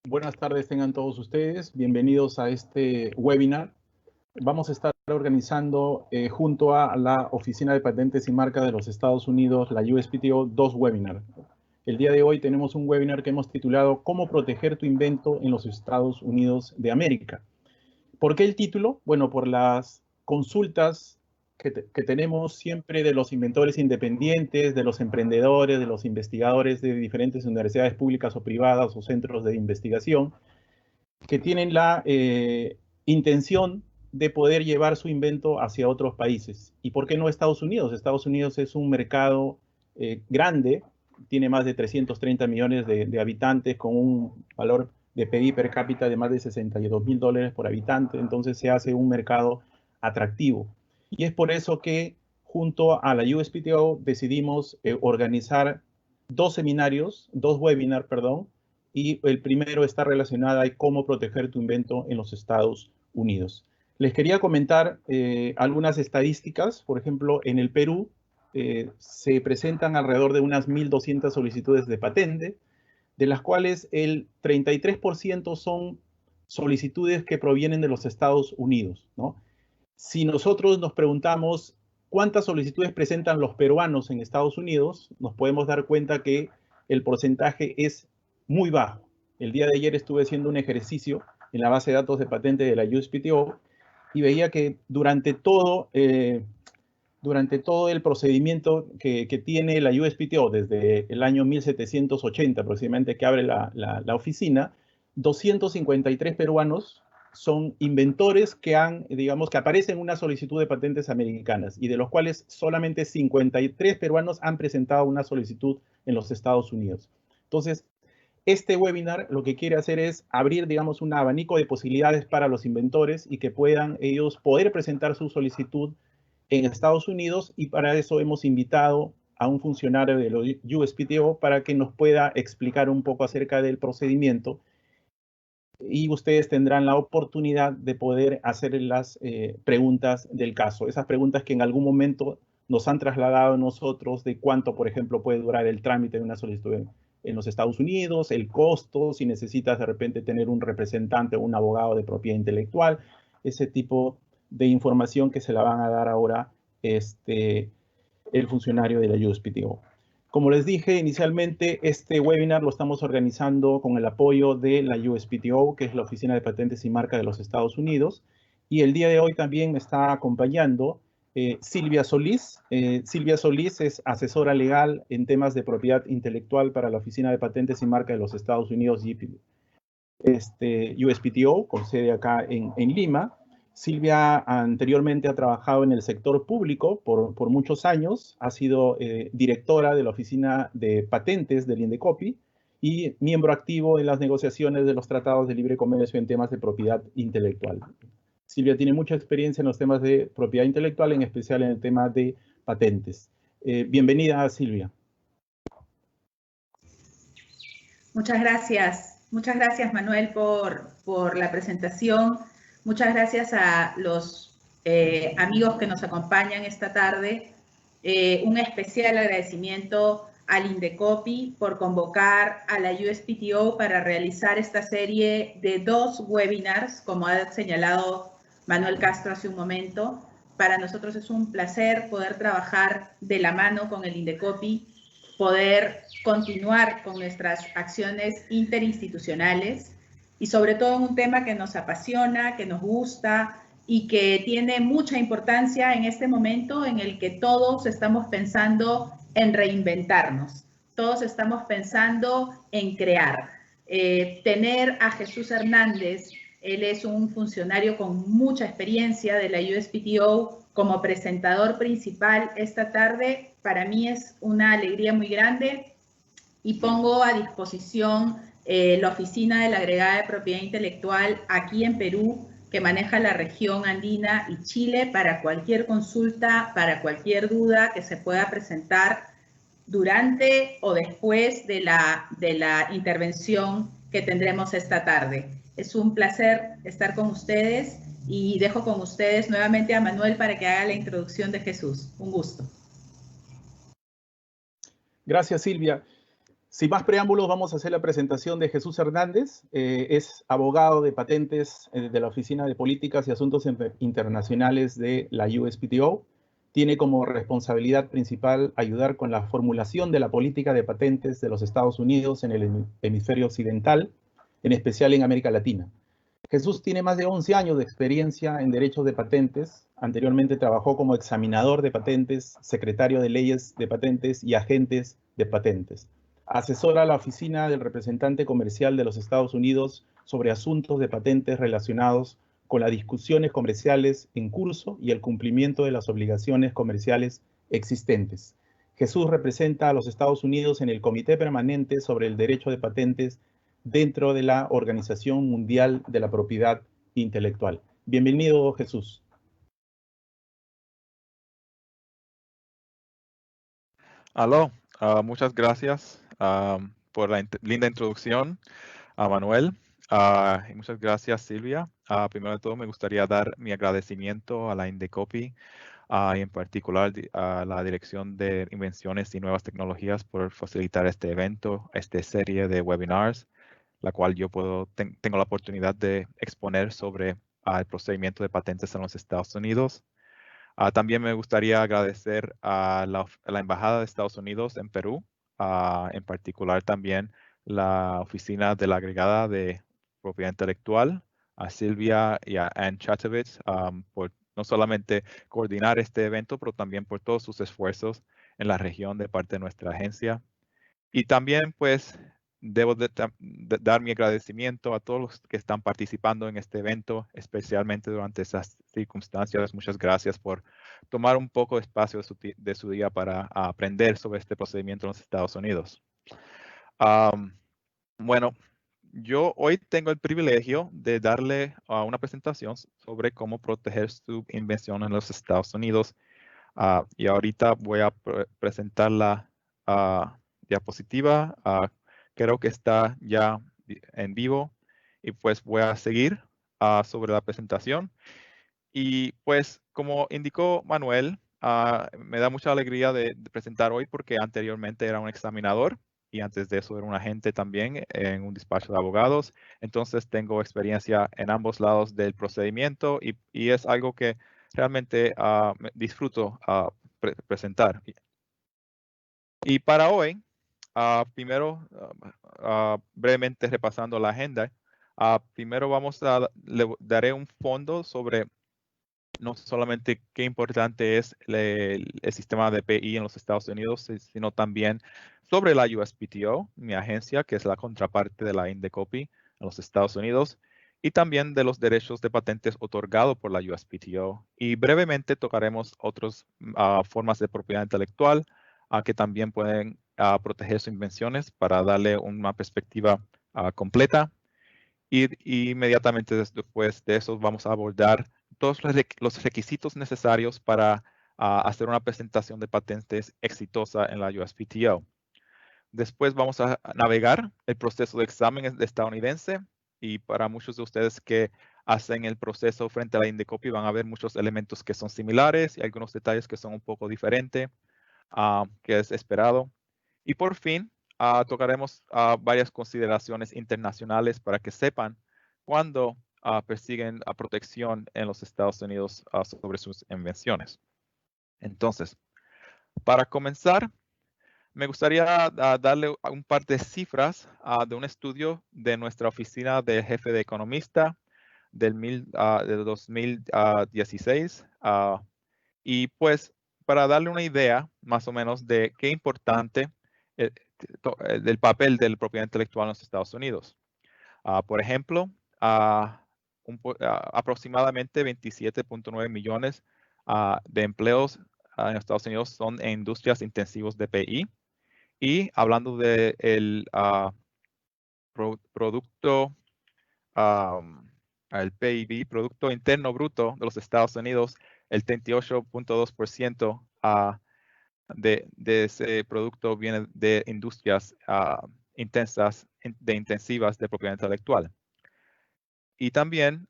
Buenas tardes tengan todos ustedes. Bienvenidos a este webinar. Vamos a estar organizando junto a la Oficina de Patentes y Marcas de los Estados Unidos, la USPTO, dos webinars. El día de hoy tenemos un webinar que hemos titulado ¿Cómo proteger tu invento en los Estados Unidos de América? ¿Por qué el título? Bueno, por las consultas que tenemos siempre de los inventores independientes, de los emprendedores, de los investigadores de diferentes universidades públicas o privadas o centros de investigación, que tienen la intención de poder llevar su invento hacia otros países. ¿Y por qué no Estados Unidos? Estados Unidos es un mercado grande, tiene más de 330 millones de habitantes, con un valor de PIB per cápita de más de $62,000 por habitante, entonces se hace un mercado atractivo. Y es por eso que junto a la USPTO decidimos organizar dos webinars, perdón, y el primero está relacionado a cómo proteger tu invento en los Estados Unidos. Les quería comentar algunas estadísticas. Por ejemplo, en el Perú se presentan alrededor de unas 1,200 solicitudes de patente, de las cuales el 33% son solicitudes que provienen de los Estados Unidos, ¿no? Si nosotros nos preguntamos cuántas solicitudes presentan los peruanos en Estados Unidos, nos podemos dar cuenta que el porcentaje es muy bajo. El día de ayer estuve haciendo un ejercicio en la base de datos de patente de la USPTO y veía que durante todo el procedimiento que tiene la USPTO desde el año 1780 aproximadamente que abre la oficina, 253 peruanos son inventores que que aparecen en una solicitud de patentes americanas y de los cuales solamente 53 peruanos han presentado una solicitud en los Estados Unidos. Entonces, este webinar lo que quiere hacer es abrir, digamos, un abanico de posibilidades para los inventores y que puedan ellos poder presentar su solicitud en Estados Unidos, y para eso hemos invitado a un funcionario de los USPTO para que nos pueda explicar un poco acerca del procedimiento y ustedes tendrán la oportunidad de poder hacer las preguntas del caso. Esas preguntas que en algún momento nos han trasladado a nosotros de cuánto, por ejemplo, puede durar el trámite de una solicitud en los Estados Unidos, el costo, si necesitas de repente tener un representante o un abogado de propiedad intelectual, ese tipo de información que se la van a dar ahora el funcionario de la USPTO. Como les dije inicialmente, este webinar lo estamos organizando con el apoyo de la USPTO, que es la Oficina de Patentes y Marcas de los Estados Unidos. Y el día de hoy también me está acompañando Silvia Solís. Silvia Solís es asesora legal en temas de propiedad intelectual para la Oficina de Patentes y Marcas de los Estados Unidos, USPTO, con sede acá en Lima. Silvia anteriormente ha trabajado en el sector público por muchos años, ha sido directora de la Oficina de Patentes del INDECOPI y miembro activo en las negociaciones de los tratados de libre comercio en temas de propiedad intelectual. Silvia tiene mucha experiencia en los temas de propiedad intelectual, en especial en el tema de patentes. Bienvenida, Silvia. Muchas gracias Manuel por la presentación. Muchas gracias a los amigos que nos acompañan esta tarde. Un especial agradecimiento al INDECOPI por convocar a la USPTO para realizar esta serie de dos webinars, como ha señalado Manuel Castro hace un momento. Para nosotros es un placer poder trabajar de la mano con el INDECOPI, poder continuar con nuestras acciones interinstitucionales y sobre todo en un tema que nos apasiona, que nos gusta y que tiene mucha importancia en este momento en el que todos estamos pensando en reinventarnos, todos estamos pensando en crear. Tener a Jesús Hernández, él es un funcionario con mucha experiencia de la USPTO como presentador principal esta tarde, para mí es una alegría muy grande y pongo a disposición la Oficina de la Agregada de Propiedad Intelectual aquí en Perú, que maneja la región andina y Chile, para cualquier consulta, para cualquier duda que se pueda presentar durante o después de la intervención que tendremos esta tarde. Es un placer estar con ustedes y dejo con ustedes nuevamente a Manuel para que haga la introducción de Jesús. Un gusto. Gracias, Silvia. Sin más preámbulos, vamos a hacer la presentación de Jesús Hernández. Es abogado de patentes de la Oficina de Políticas y Asuntos Internacionales de la USPTO. Tiene como responsabilidad principal ayudar con la formulación de la política de patentes de los Estados Unidos en el hemisferio occidental, en especial en América Latina. Jesús tiene más de 11 años de experiencia en derechos de patentes. Anteriormente trabajó como examinador de patentes, secretario de leyes de patentes y agentes de patentes. Asesora a la Oficina del Representante Comercial de los Estados Unidos sobre asuntos de patentes relacionados con las discusiones comerciales en curso y el cumplimiento de las obligaciones comerciales existentes. Jesús representa a los Estados Unidos en el Comité Permanente sobre el Derecho de Patentes dentro de la Organización Mundial de la Propiedad Intelectual. Bienvenido, Jesús. Aló, muchas gracias por la linda introducción, Manuel. Y muchas gracias, Silvia. Primero de todo, me gustaría dar mi agradecimiento a la Indecopy y en particular a la Dirección de Invenciones y Nuevas Tecnologías por facilitar este evento, esta serie de webinars, la cual yo tengo la oportunidad de exponer sobre el procedimiento de patentes en los Estados Unidos. También me gustaría agradecer a la Embajada de Estados Unidos en Perú, en particular también la Oficina de la Agregada de Propiedad Intelectual, a Silvia y a Ann Chatovitz, por no solamente coordinar este evento, pero también por todos sus esfuerzos en la región de parte de nuestra agencia. Y también, pues, debo dar mi agradecimiento a todos los que están participando en este evento, especialmente durante esas circunstancias. Muchas gracias por tomar un poco de espacio de su día para aprender sobre este procedimiento en los Estados Unidos. Bueno, yo hoy tengo el privilegio de darle una presentación sobre cómo proteger su invención en los Estados Unidos. Y ahorita voy a presentar la diapositiva. Creo que está ya en vivo y pues voy a seguir sobre la presentación. Y pues como indicó Manuel, me da mucha alegría de presentar hoy porque anteriormente era un examinador y antes de eso era un agente también en un despacho de abogados. Entonces tengo experiencia en ambos lados del procedimiento y es algo que realmente disfruto presentar. Y para hoy, primero, brevemente repasando la agenda, primero le daré un fondo sobre no solamente qué importante es el sistema de PI en los Estados Unidos, sino también sobre la USPTO, mi agencia, que es la contraparte de la Indecopy en los Estados Unidos, y también de los derechos de patentes otorgados por la USPTO. Y brevemente tocaremos otras formas de propiedad intelectual que también pueden proteger sus invenciones para darle una perspectiva completa. Y inmediatamente después de eso vamos a abordar todos los requisitos necesarios para hacer una presentación de patentes exitosa en la USPTO. Después vamos a navegar el proceso de examen estadounidense y para muchos de ustedes que hacen el proceso frente a la Indecopy van a ver muchos elementos que son similares y algunos detalles que son un poco diferentes, que es esperado. Y por fin, tocaremos varias consideraciones internacionales para que sepan cuándo persiguen protección en los Estados Unidos sobre sus invenciones. Entonces, para comenzar, me gustaría darle un par de cifras de un estudio de nuestra oficina de jefe de economista del 2016. Y pues, para darle una idea más o menos de qué importante del papel de la propiedad intelectual en los Estados Unidos. Por ejemplo, aproximadamente 27.9 millones de empleos en Estados Unidos son en industrias intensivas de PI. Y hablando del producto, el PIB, Producto Interno Bruto de los Estados Unidos, el 38.2% de ese producto viene de industrias intensivas de propiedad intelectual. Y también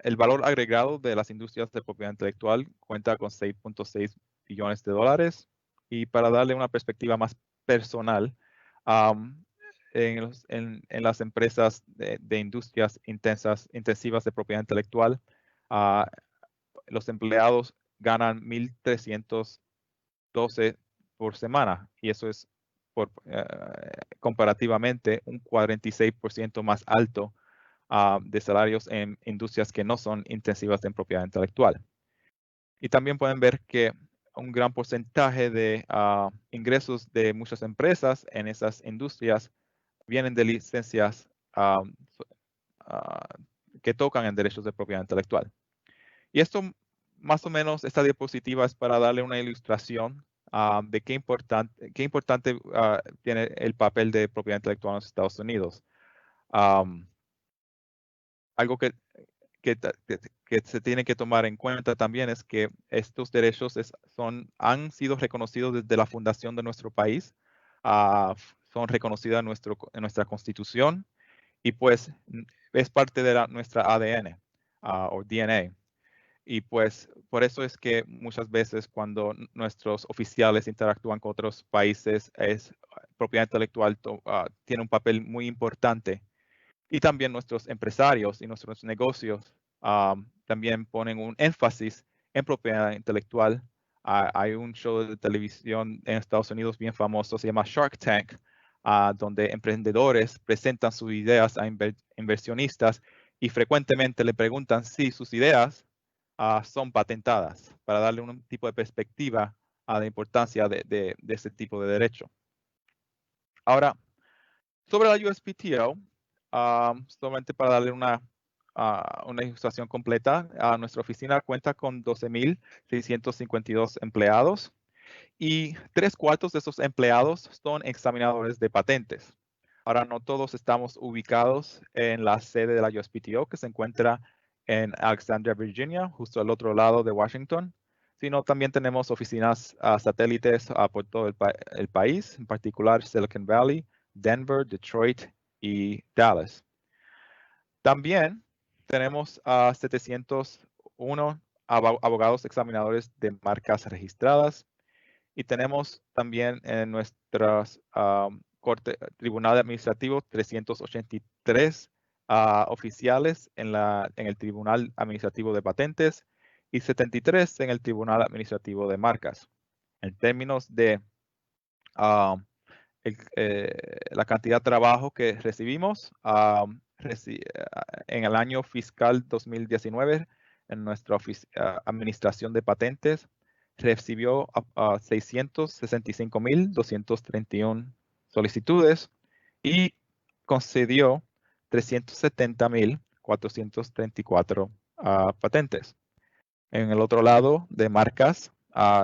el valor agregado de las industrias de propiedad intelectual cuenta con 6.6 billones de dólares. Y para darle una perspectiva más personal, En las empresas de industrias intensivas de propiedad intelectual, los empleados ganan $1,312 por semana, y eso es comparativamente un 46% más alto de salarios en industrias que no son intensivas en propiedad intelectual. Y también pueden ver que un gran porcentaje de ingresos de muchas empresas en esas industrias vienen de licencias que tocan en derechos de propiedad intelectual. Y esto, más o menos, esta diapositiva es para darle una ilustración de qué importante tiene el papel de propiedad intelectual en los Estados Unidos. Algo que se tiene que tomar en cuenta también es que estos derechos han sido reconocidos desde la fundación de nuestro país, son reconocidos en nuestra Constitución, y pues es parte de nuestra ADN o DNA. Y pues por eso es que muchas veces cuando nuestros oficiales interactúan con otros países, propiedad intelectual tiene un papel muy importante. Y también nuestros empresarios y nuestros negocios también ponen un énfasis en propiedad intelectual. Hay un show de televisión en Estados Unidos bien famoso, se llama Shark Tank, donde emprendedores presentan sus ideas a inversionistas y frecuentemente le preguntan si sus ideas son patentadas, para darle un tipo de perspectiva a la importancia de este tipo de derecho. Ahora, sobre la USPTO, solamente para darle una ilustración completa, nuestra oficina cuenta con 12,652 empleados, y 3/4 de esos empleados son examinadores de patentes. Ahora, no todos estamos ubicados en la sede de la USPTO, que se encuentra en Alexandria, Virginia, justo al otro lado de Washington, sino también tenemos oficinas satélites por todo el país, en particular Silicon Valley, Denver, Detroit y Dallas. También tenemos 701 abogados examinadores de marcas registradas, y tenemos también en nuestras Tribunal Administrativo 383 oficiales en el Tribunal Administrativo de Patentes y 73 en el Tribunal Administrativo de Marcas. En términos de la cantidad de trabajo que recibimos en el año fiscal 2019, en nuestra Administración de Patentes, recibió 665,231 solicitudes y concedió 370,434 patentes. En el otro lado de marcas,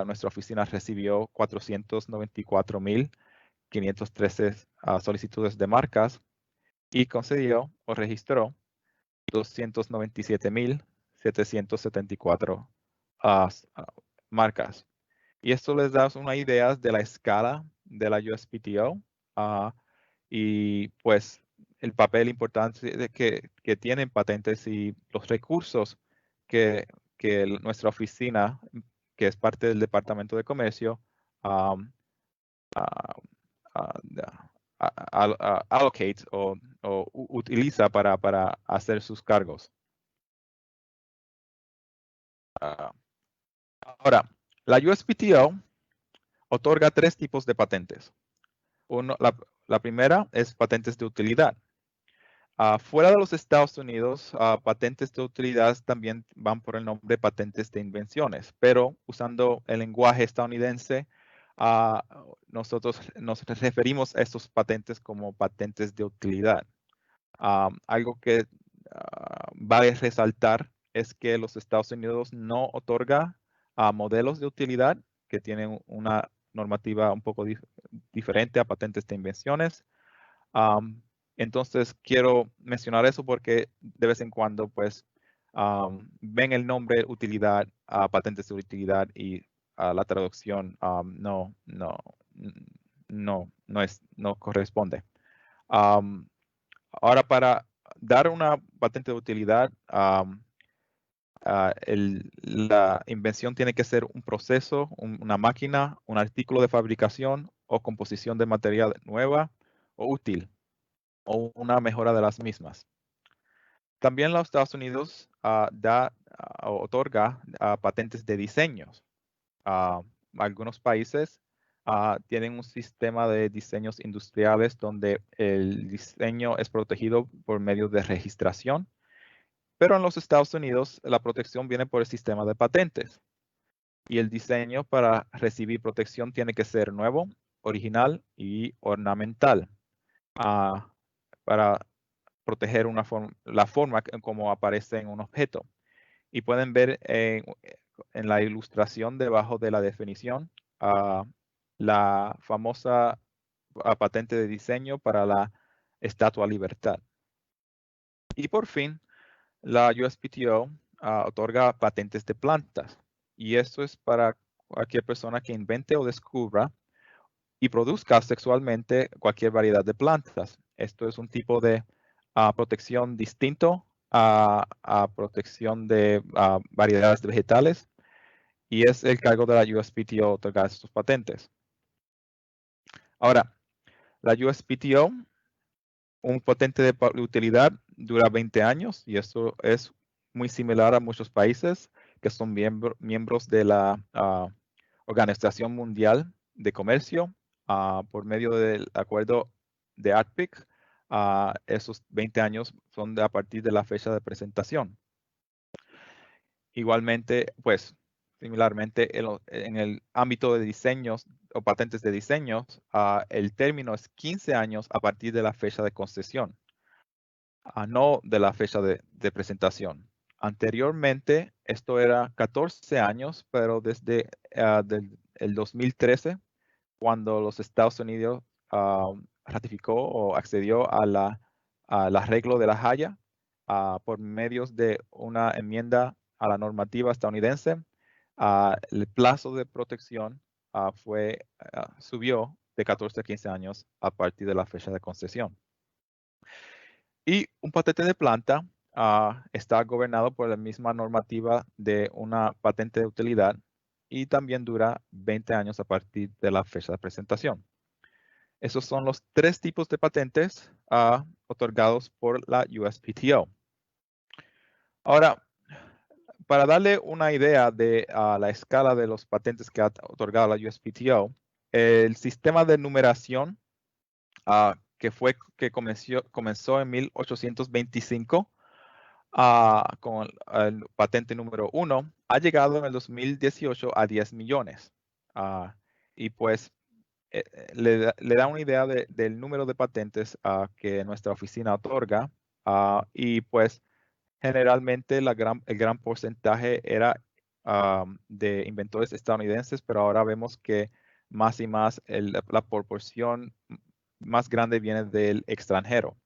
nuestra oficina recibió 494,513 solicitudes de marcas y concedió o registró 297,774 marcas. Y esto les da una idea de la escala de la USPTO y pues el papel importante que tienen patentes y los recursos que nuestra oficina, que es parte del Departamento de Comercio, allocate o utiliza para hacer sus cargos. Ahora, la USPTO otorga 3 tipos de patentes. La primera es patentes de utilidad. Fuera de los Estados Unidos, patentes de utilidad también van por el nombre de patentes de invenciones, pero usando el lenguaje estadounidense, nosotros nos referimos a estos patentes como patentes de utilidad. Algo que vale resaltar es que los Estados Unidos no otorga modelos de utilidad que tienen una normativa un poco diferente a patentes de invenciones. Entonces quiero mencionar eso porque de vez en cuando pues ven el nombre utilidad, patentes de utilidad, y la traducción no corresponde. Ahora, para dar una patente de utilidad, la invención tiene que ser un proceso, una máquina, un artículo de fabricación o composición de material nueva o útil o una mejora de las mismas. También los Estados Unidos otorga patentes de diseños. Algunos países tienen un sistema de diseños industriales donde el diseño es protegido por medio de registración, pero en los Estados Unidos la protección viene por el sistema de patentes. Y el diseño para recibir protección tiene que ser nuevo, original y ornamental para proteger la forma como aparece en un objeto. Y pueden ver en la ilustración debajo de la definición la famosa patente de diseño para la Estatua Libertad. Y por fin, la USPTO otorga patentes de plantas. Y esto es para cualquier persona que invente o descubra y produzca sexualmente cualquier variedad de plantas. Esto es un tipo de protección distinto a protección de variedades vegetales y es el cargo de la USPTO otorgar estos patentes. Ahora, la USPTO, un patente de utilidad dura 20 años y eso es muy similar a muchos países que son miembros de la Organización Mundial de Comercio por medio del acuerdo de ADPIC. Esos 20 años son a partir de la fecha de presentación. Igualmente, pues, similarmente, en el ámbito de diseños o patentes de diseños, el término es 15 años a partir de la fecha de concesión, no de la fecha de presentación. Anteriormente, esto era 14 años, pero desde el 2013, cuando los Estados Unidos ratificó o accedió al arreglo de la Haya por medios de una enmienda a la normativa estadounidense, el plazo de protección subió de 14 a 15 años a partir de la fecha de concesión. Y un patente de planta está gobernado por la misma normativa de una patente de utilidad y también dura 20 años a partir de la fecha de presentación. Esos son los 3 tipos de patentes otorgados por la USPTO. Ahora, para darle una idea de la escala de los patentes que ha otorgado la USPTO, el sistema de numeración que comenzó en 1825 con el patente número 1, ha llegado en el 2018 a 10 millones. Y pues le da una idea del número de patentes que nuestra oficina otorga. Y pues generalmente el gran porcentaje era de inventores estadounidenses, pero ahora vemos que más y más la proporción más grande viene del extranjero.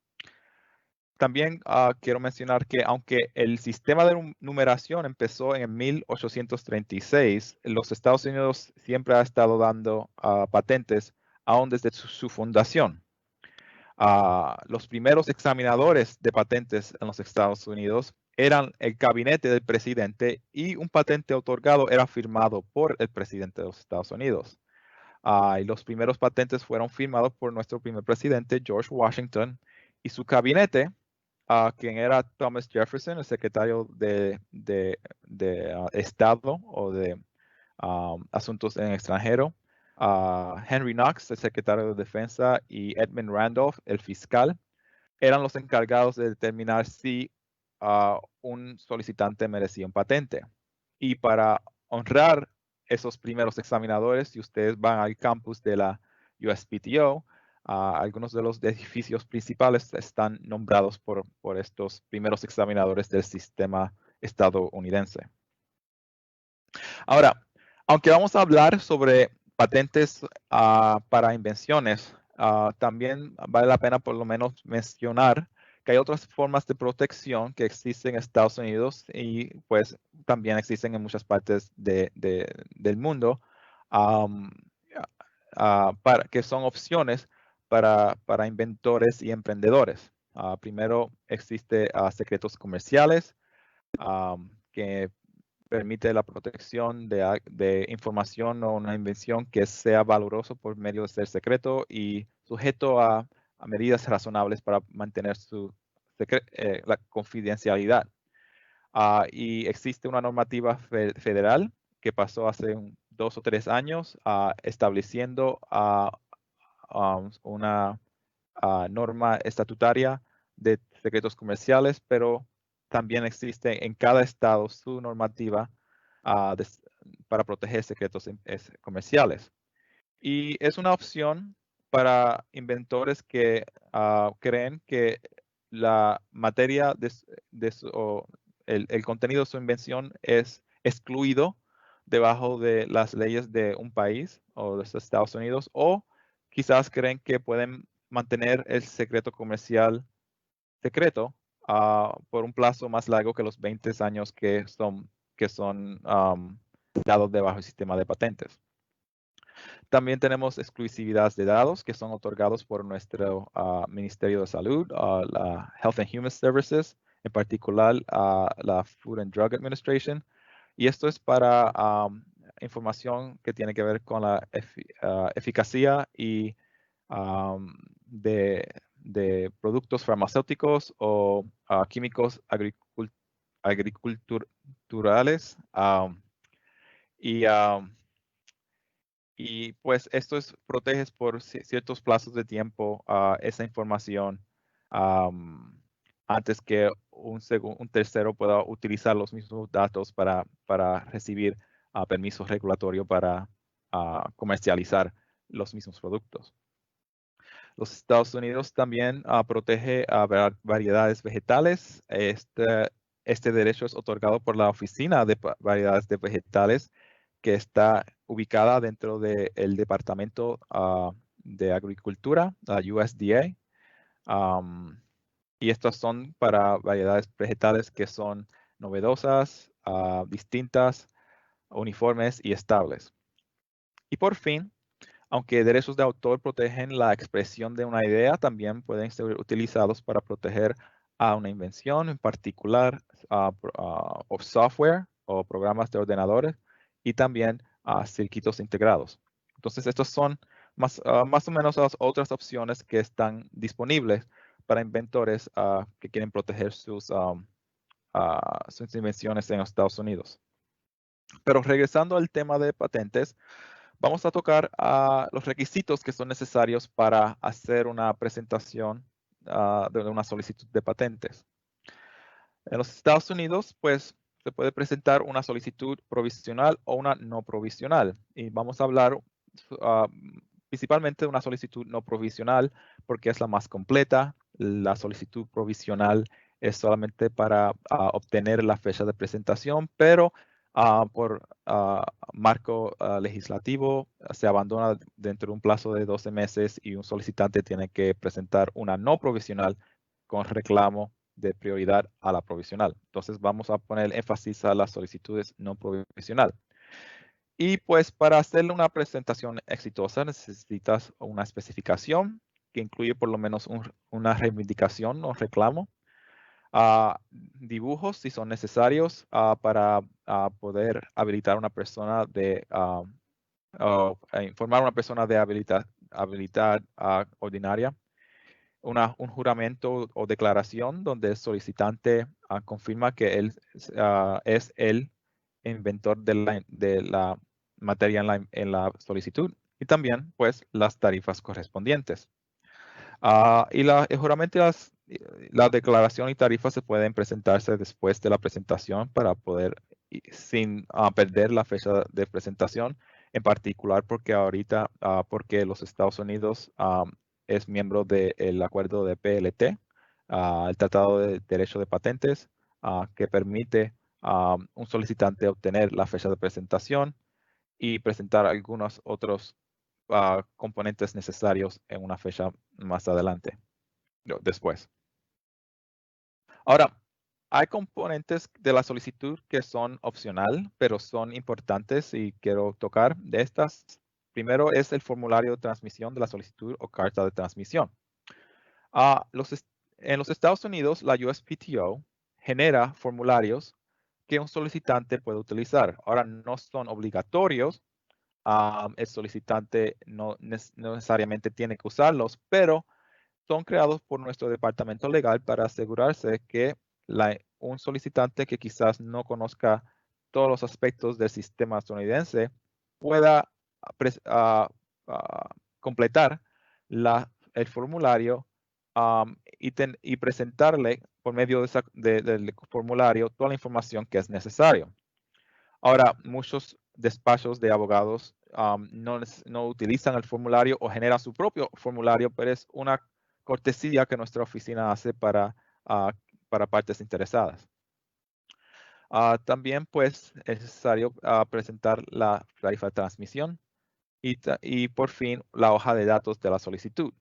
También quiero mencionar que aunque el sistema de numeración empezó en 1836, los Estados Unidos siempre ha estado dando patentes aún desde su fundación. Los primeros examinadores de patentes en los Estados Unidos eran el gabinete del presidente y un patente otorgado era firmado por el presidente de los Estados Unidos. Y los primeros patentes fueron firmados por nuestro primer presidente, George Washington, y su gabinete, quien era Thomas Jefferson, el secretario de Estado o de Asuntos en Extranjero, Henry Knox, el secretario de Defensa, y Edmund Randolph, el fiscal, eran los encargados de determinar si un solicitante merecía un patente. Y para honrar esos primeros examinadores, si ustedes van al campus de la USPTO, algunos de los edificios principales están nombrados por estos primeros examinadores del sistema estadounidense. Ahora, aunque vamos a hablar sobre patentes para invenciones, también vale la pena por lo menos mencionar que hay otras formas de protección que existen en Estados Unidos y pues también existen en muchas partes del mundo que son opciones para inventores y emprendedores. Primero existe secretos comerciales que permite la protección de información o una invención que sea valoroso por medio de ser secreto y sujeto a medidas razonables para mantener la confidencialidad. Y existe una normativa federal que pasó hace 2 o 3 años estableciendo una norma estatutaria de secretos comerciales, pero también existe en cada estado su normativa para proteger secretos comerciales. Y es una opción para inventores que creen que la materia el contenido de su invención es excluido debajo de las leyes de un país o de los Estados Unidos, o quizás creen que pueden mantener el secreto comercial secreto por un plazo más largo que los 20 años que son dados debajo del sistema de patentes. También tenemos exclusividad de datos que son otorgados por nuestro Ministerio de Salud, la Health and Human Services, en particular la Food and Drug Administration. Y esto es para información que tiene que ver con la eficacia y de productos farmacéuticos o químicos agriculturales. Y pues esto protege por ciertos plazos de tiempo esa información antes que un tercero pueda utilizar los mismos datos para recibir permisos regulatorios para comercializar los mismos productos. Los Estados Unidos también protege a variedades vegetales. Este derecho es otorgado por la Oficina de Variedades de Vegetales, que está ubicada dentro del Departamento de Agricultura, la USDA. Y estas son para variedades vegetales que son novedosas, distintas, uniformes y estables. Y por fin, aunque derechos de autor protegen la expresión de una idea, también pueden ser utilizados para proteger a una invención, en particular o software o programas de ordenadores y también circuitos integrados. Entonces, estos son más o menos las otras opciones que están disponibles para inventores que quieren proteger sus invenciones en los Estados Unidos. Pero regresando al tema de patentes, vamos a tocar los requisitos que son necesarios para hacer una presentación de una solicitud de patentes. En los Estados Unidos, pues, se puede presentar una solicitud provisional o una no provisional. Y vamos a hablar principalmente de una solicitud no provisional porque es la más completa. La solicitud provisional es solamente para obtener la fecha de presentación, pero por marco legislativo se abandona dentro de un plazo de 12 meses y un solicitante tiene que presentar una no provisional con reclamo de prioridad a la provisional. Entonces vamos a poner énfasis a las solicitudes no provisional. Y pues para hacerle una presentación exitosa necesitas una especificación que incluye por lo menos una reivindicación o reclamo, dibujos si son necesarios para poder habilitar a una persona informar a una persona de habilidad ordinaria, un juramento o declaración donde el solicitante confirma que él es el inventor de la materia en la solicitud y también pues las tarifas correspondientes. Y el juramento y la declaración y tarifas se pueden presentarse después de la presentación para poder, sin perder la fecha de presentación, en particular porque los Estados Unidos es miembro del acuerdo de PLT, el Tratado de Derecho de Patentes, que permite a un solicitante obtener la fecha de presentación y presentar algunos otros componentes necesarios en una fecha más adelante, después. Ahora, hay componentes de la solicitud que son opcional, pero son importantes y quiero tocar de estas. Primero es el formulario de transmisión de la solicitud o carta de transmisión. En los Estados Unidos, la USPTO genera formularios que un solicitante puede utilizar. Ahora, no son obligatorios. El solicitante no necesariamente tiene que usarlos, pero son creados por nuestro departamento legal para asegurarse que un solicitante que quizás no conozca todos los aspectos del sistema estadounidense pueda completar el formulario y presentarle por medio del formulario toda la información que es necesario. Ahora, muchos despachos de abogados no utilizan el formulario o generan su propio formulario, pero es una cortesía que nuestra oficina hace para partes interesadas. También, pues, es necesario presentar la tarifa de transmisión y, por fin, la hoja de datos de la solicitud.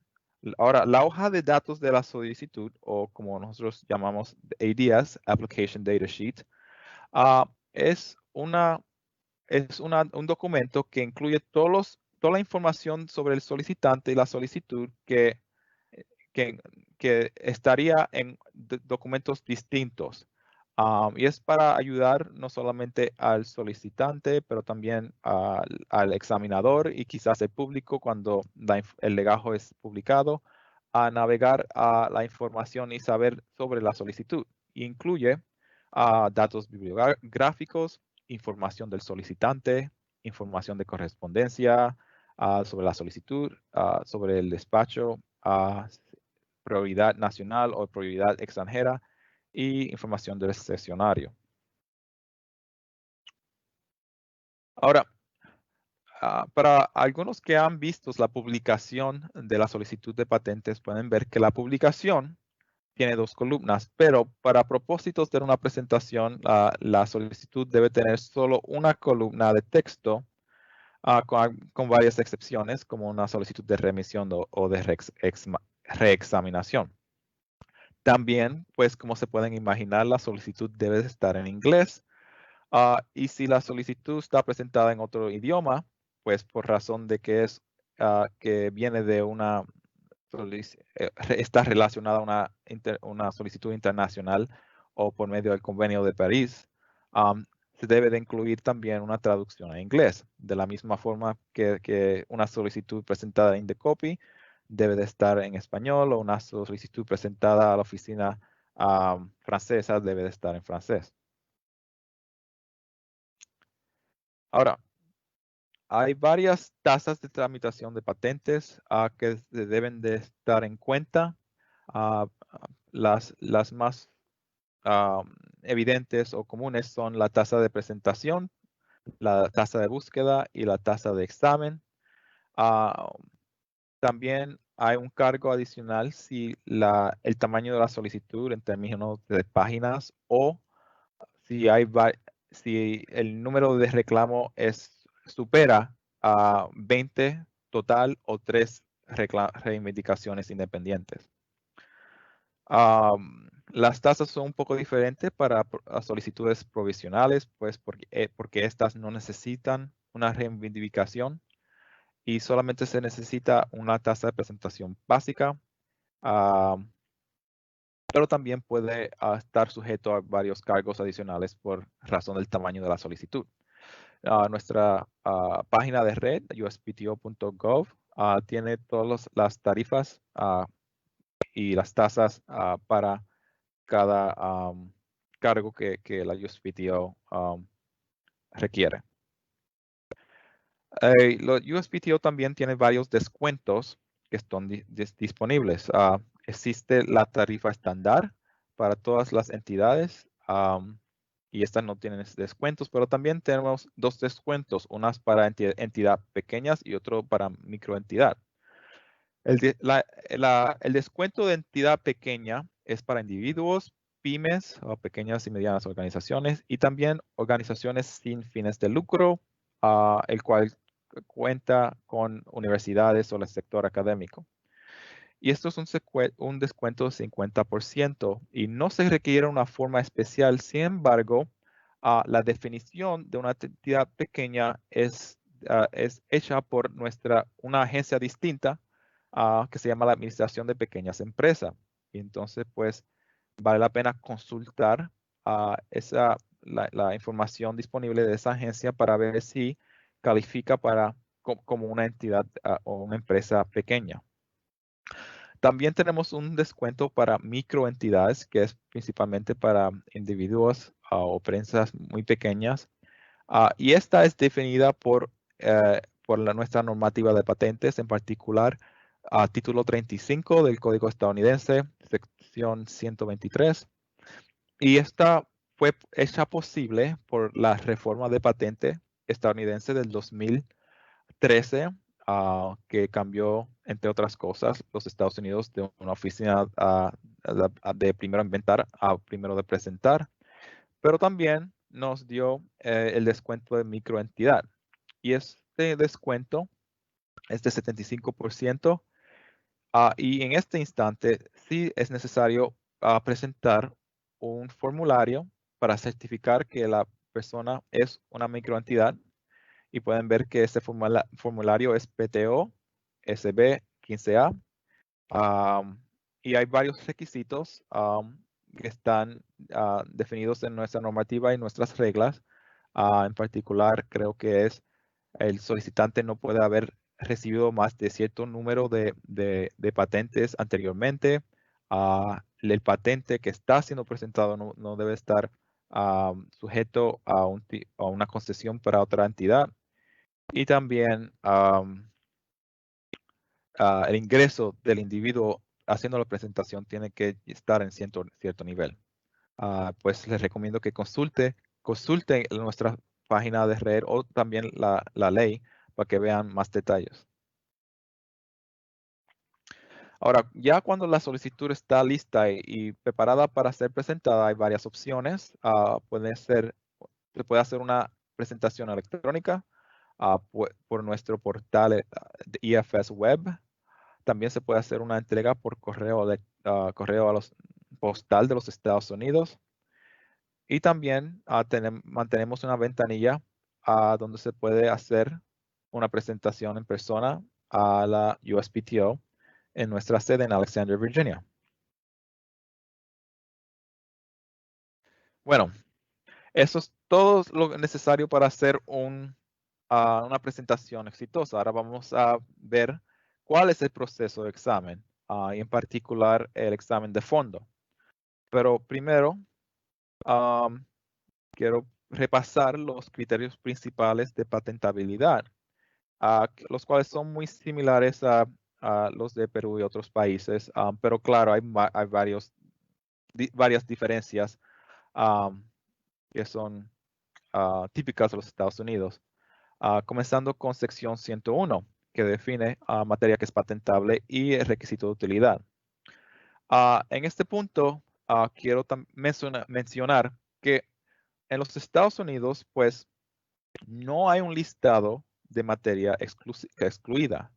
Ahora, la hoja de datos de la solicitud, o como nosotros llamamos ADS, Application Data Sheet, es un documento que incluye toda la información sobre el solicitante y la solicitud que estaría en documentos distintos. Y es para ayudar no solamente al solicitante, pero también al examinador y quizás el público cuando el legajo es publicado, a navegar a la información y saber sobre la solicitud. Incluye datos bibliográficos, información del solicitante, información de correspondencia, sobre la solicitud, sobre el despacho, prioridad nacional o prioridad extranjera y información del sesionario. Ahora, para algunos que han visto la publicación de la solicitud de patentes, pueden ver que la publicación tiene 2 columnas, pero para propósitos de una presentación, la solicitud debe tener solo una columna de texto con varias excepciones, como una solicitud de remisión o de reexaminación. También, pues como se pueden imaginar, la solicitud debe estar en inglés. Y si la solicitud está presentada en otro idioma, pues por razón de que que viene de está relacionada a una solicitud internacional o por medio del Convenio de París, se debe de incluir también una traducción a inglés. De la misma forma que una solicitud presentada en Indecopy debe de estar en español, o una solicitud presentada a la oficina francesa debe de estar en francés. Ahora, hay varias tasas de tramitación de patentes que deben de estar en cuenta. Las más evidentes o comunes son la tasa de presentación, la tasa de búsqueda y la tasa de examen. También hay un cargo adicional si el tamaño de la solicitud en términos de páginas o si el número de reclamo supera a 20 total o 3 reivindicaciones independientes. Las tasas son un poco diferentes para solicitudes provisionales, pues porque estas no necesitan una reivindicación y solamente se necesita una tasa de presentación básica, pero también puede estar sujeto a varios cargos adicionales por razón del tamaño de la solicitud. Nuestra página de red, uspto.gov, tiene todas las tarifas y las tasas para cada cargo que la USPTO requiere. Los USPTO también tiene varios descuentos que están disponibles. Existe la tarifa estándar para todas las entidades y estas no tienen descuentos, pero también tenemos 2 descuentos, unas para entidad pequeñas y otro para microentidad. El descuento de entidad pequeña es para individuos, pymes o pequeñas y medianas organizaciones y también organizaciones sin fines de lucro, el cual cuenta con universidades o el sector académico. Y esto es un descuento de 50% y no se requiere una forma especial. Sin embargo, la definición de una entidad pequeña es hecha por una agencia distinta que se llama la Administración de Pequeñas Empresas. Y entonces, pues, vale la pena consultar la información disponible de esa agencia para ver si califica como una entidad o una empresa pequeña. También tenemos un descuento para microentidades, que es principalmente para individuos o empresas muy pequeñas. Y esta es definida por nuestra normativa de patentes, en particular título 35 del Código estadounidense, sección 123. Y esta fue hecha posible por la reforma de patente estadounidense del 2013, que cambió, entre otras cosas, los Estados Unidos de una oficina de primero inventar a primero de presentar, pero también nos dio el descuento de microentidad. Y este descuento es de 75%. Y en este instante sí es necesario presentar un formulario para certificar que la persona es una microentidad. Y pueden ver que este formulario es PTO SB 15A. Y hay varios requisitos que están definidos en nuestra normativa y nuestras reglas. En particular, creo que es el solicitante no puede haber recibido más de cierto número de patentes anteriormente. El patente que está siendo presentado no debe estar sujeto a una concesión para otra entidad. Y también el ingreso del individuo haciendo la presentación tiene que estar en cierto nivel. Pues les recomiendo que consulte nuestra página de red o también la ley para que vean más detalles. Ahora, ya cuando la solicitud está lista y preparada para ser presentada, hay varias opciones. Se puede hacer una presentación electrónica por nuestro portal de IFS Web. También se puede hacer una entrega por correo a los postal de los Estados Unidos. Y también mantenemos una ventanilla donde se puede hacer una presentación en persona a la USPTO en nuestra sede en Alexandria, Virginia. Bueno, eso es todo lo necesario para hacer una presentación exitosa. Ahora vamos a ver cuál es el proceso de examen, y en particular el examen de fondo. Pero primero, quiero repasar los criterios principales de patentabilidad, los cuales son muy similares a los de Perú y otros países, pero claro, hay varias diferencias que son típicas de los Estados Unidos, comenzando con sección 101, que define materia que es patentable y el requisito de utilidad. En este punto, quiero mencionar que en los Estados Unidos, pues, no hay un listado de materia excluida,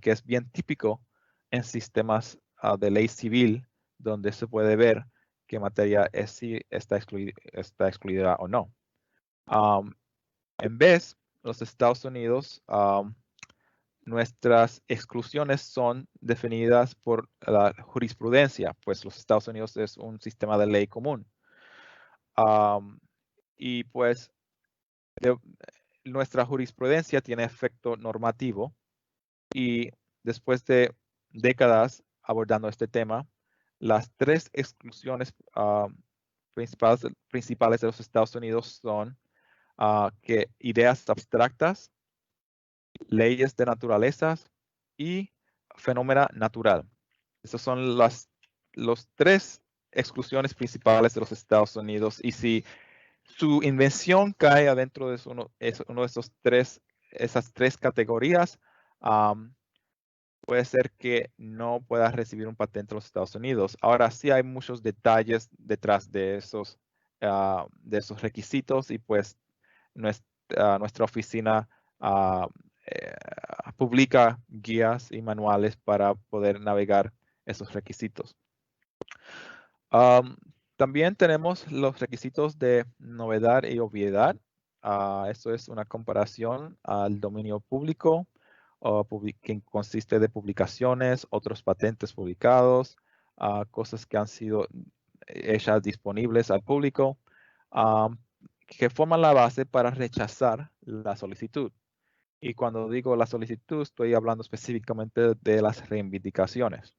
que es bien típico en sistemas de ley civil, donde se puede ver qué materia está excluida o no. En vez, los Estados Unidos, nuestras exclusiones son definidas por la jurisprudencia, pues los Estados Unidos es un sistema de ley común. Y pues nuestra jurisprudencia tiene efecto normativo, y después de décadas abordando este tema, las tres exclusiones principales de los Estados Unidos son que ideas abstractas, leyes de naturaleza y fenómeno natural. Esas son las tres exclusiones principales de los Estados Unidos, y si su invención cae adentro de uno de esas tres categorías, puede ser que no pueda recibir un patente en los Estados Unidos. Ahora sí hay muchos detalles detrás de esos requisitos, y pues nuestra oficina publica guías y manuales para poder navegar esos requisitos. También tenemos los requisitos de novedad y obviedad. Esto es una comparación al dominio público, que consiste de publicaciones, otros patentes publicados, cosas que han sido hechas disponibles al público, que forman la base para rechazar la solicitud. Y cuando digo la solicitud, estoy hablando específicamente de las reivindicaciones.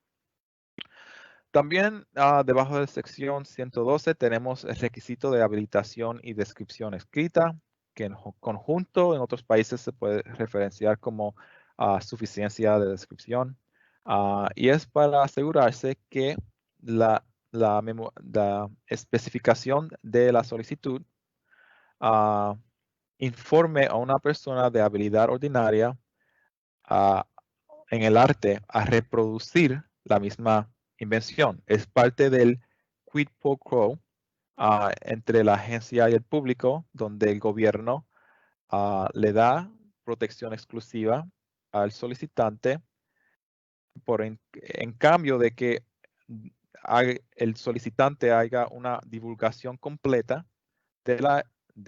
También debajo de la sección 112 tenemos el requisito de habilitación y descripción escrita, que en conjunto en otros países se puede referenciar como suficiencia de descripción. Y es para asegurarse que la especificación de la solicitud informe a una persona de habilidad ordinaria en el arte a reproducir la misma invención. Es parte del quid pro quo entre la agencia y el público, donde el gobierno le da protección exclusiva al solicitante en cambio de que el solicitante haga una divulgación completa de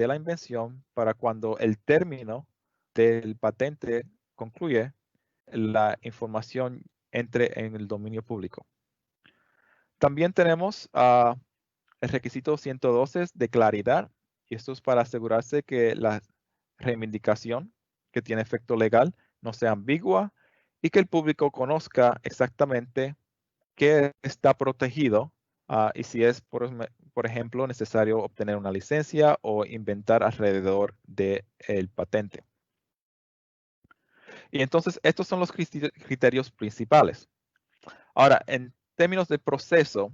la invención para cuando el término del patente concluye, la información entre en el dominio público. También tenemos el requisito 112 de claridad, y esto es para asegurarse que la reivindicación que tiene efecto legal no sea ambigua y que el público conozca exactamente qué está protegido y si es, por ejemplo, necesario obtener una licencia o inventar alrededor del patente. Y entonces, estos son los criterios principales. Ahora, en términos de proceso,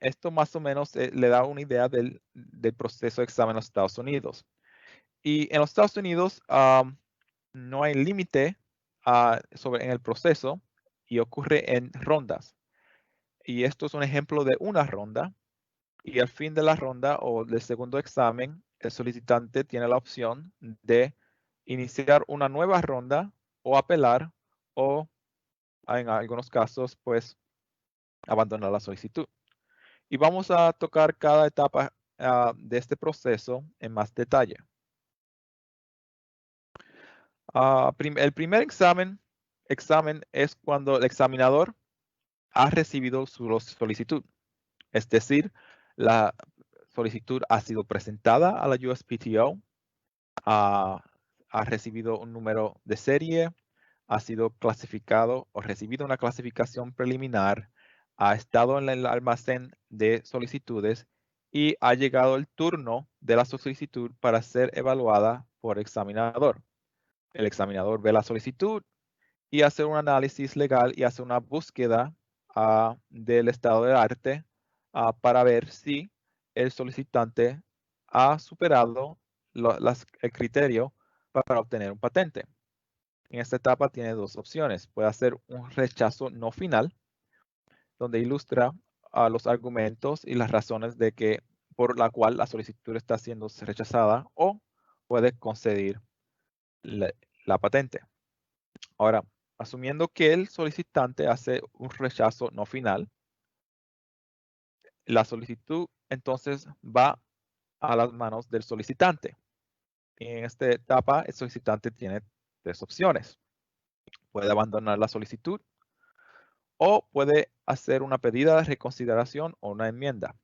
esto más o menos le da una idea del proceso de examen en los Estados Unidos. Y en los Estados Unidos no hay límite en el proceso y ocurre en rondas. Y esto es un ejemplo de una ronda. Y al fin de la ronda o del segundo examen, el solicitante tiene la opción de iniciar una nueva ronda o apelar o en algunos casos, pues, abandonar la solicitud. Y vamos a tocar cada etapa de este proceso en más detalle. El primer examen es cuando el examinador ha recibido su solicitud. Es decir, la solicitud ha sido presentada a la USPTO, ha recibido un número de serie, ha sido clasificado o recibido una clasificación preliminar, ha estado en el almacén de solicitudes y ha llegado el turno de la solicitud para ser evaluada por el examinador. El examinador ve la solicitud y hace un análisis legal y hace una búsqueda del estado del arte para ver si el solicitante ha superado el criterio para obtener un patente. En esta etapa tiene dos opciones. Puede hacer un rechazo no final, donde ilustra los argumentos y las razones por la cual la solicitud está siendo rechazada, o puede conceder la patente. Ahora, asumiendo que el solicitante hace un rechazo no final, la solicitud entonces va a las manos del solicitante. En esta etapa, el solicitante tiene tres opciones. Puede abandonar la solicitud o puede hacer una pedida de reconsideración o una enmienda.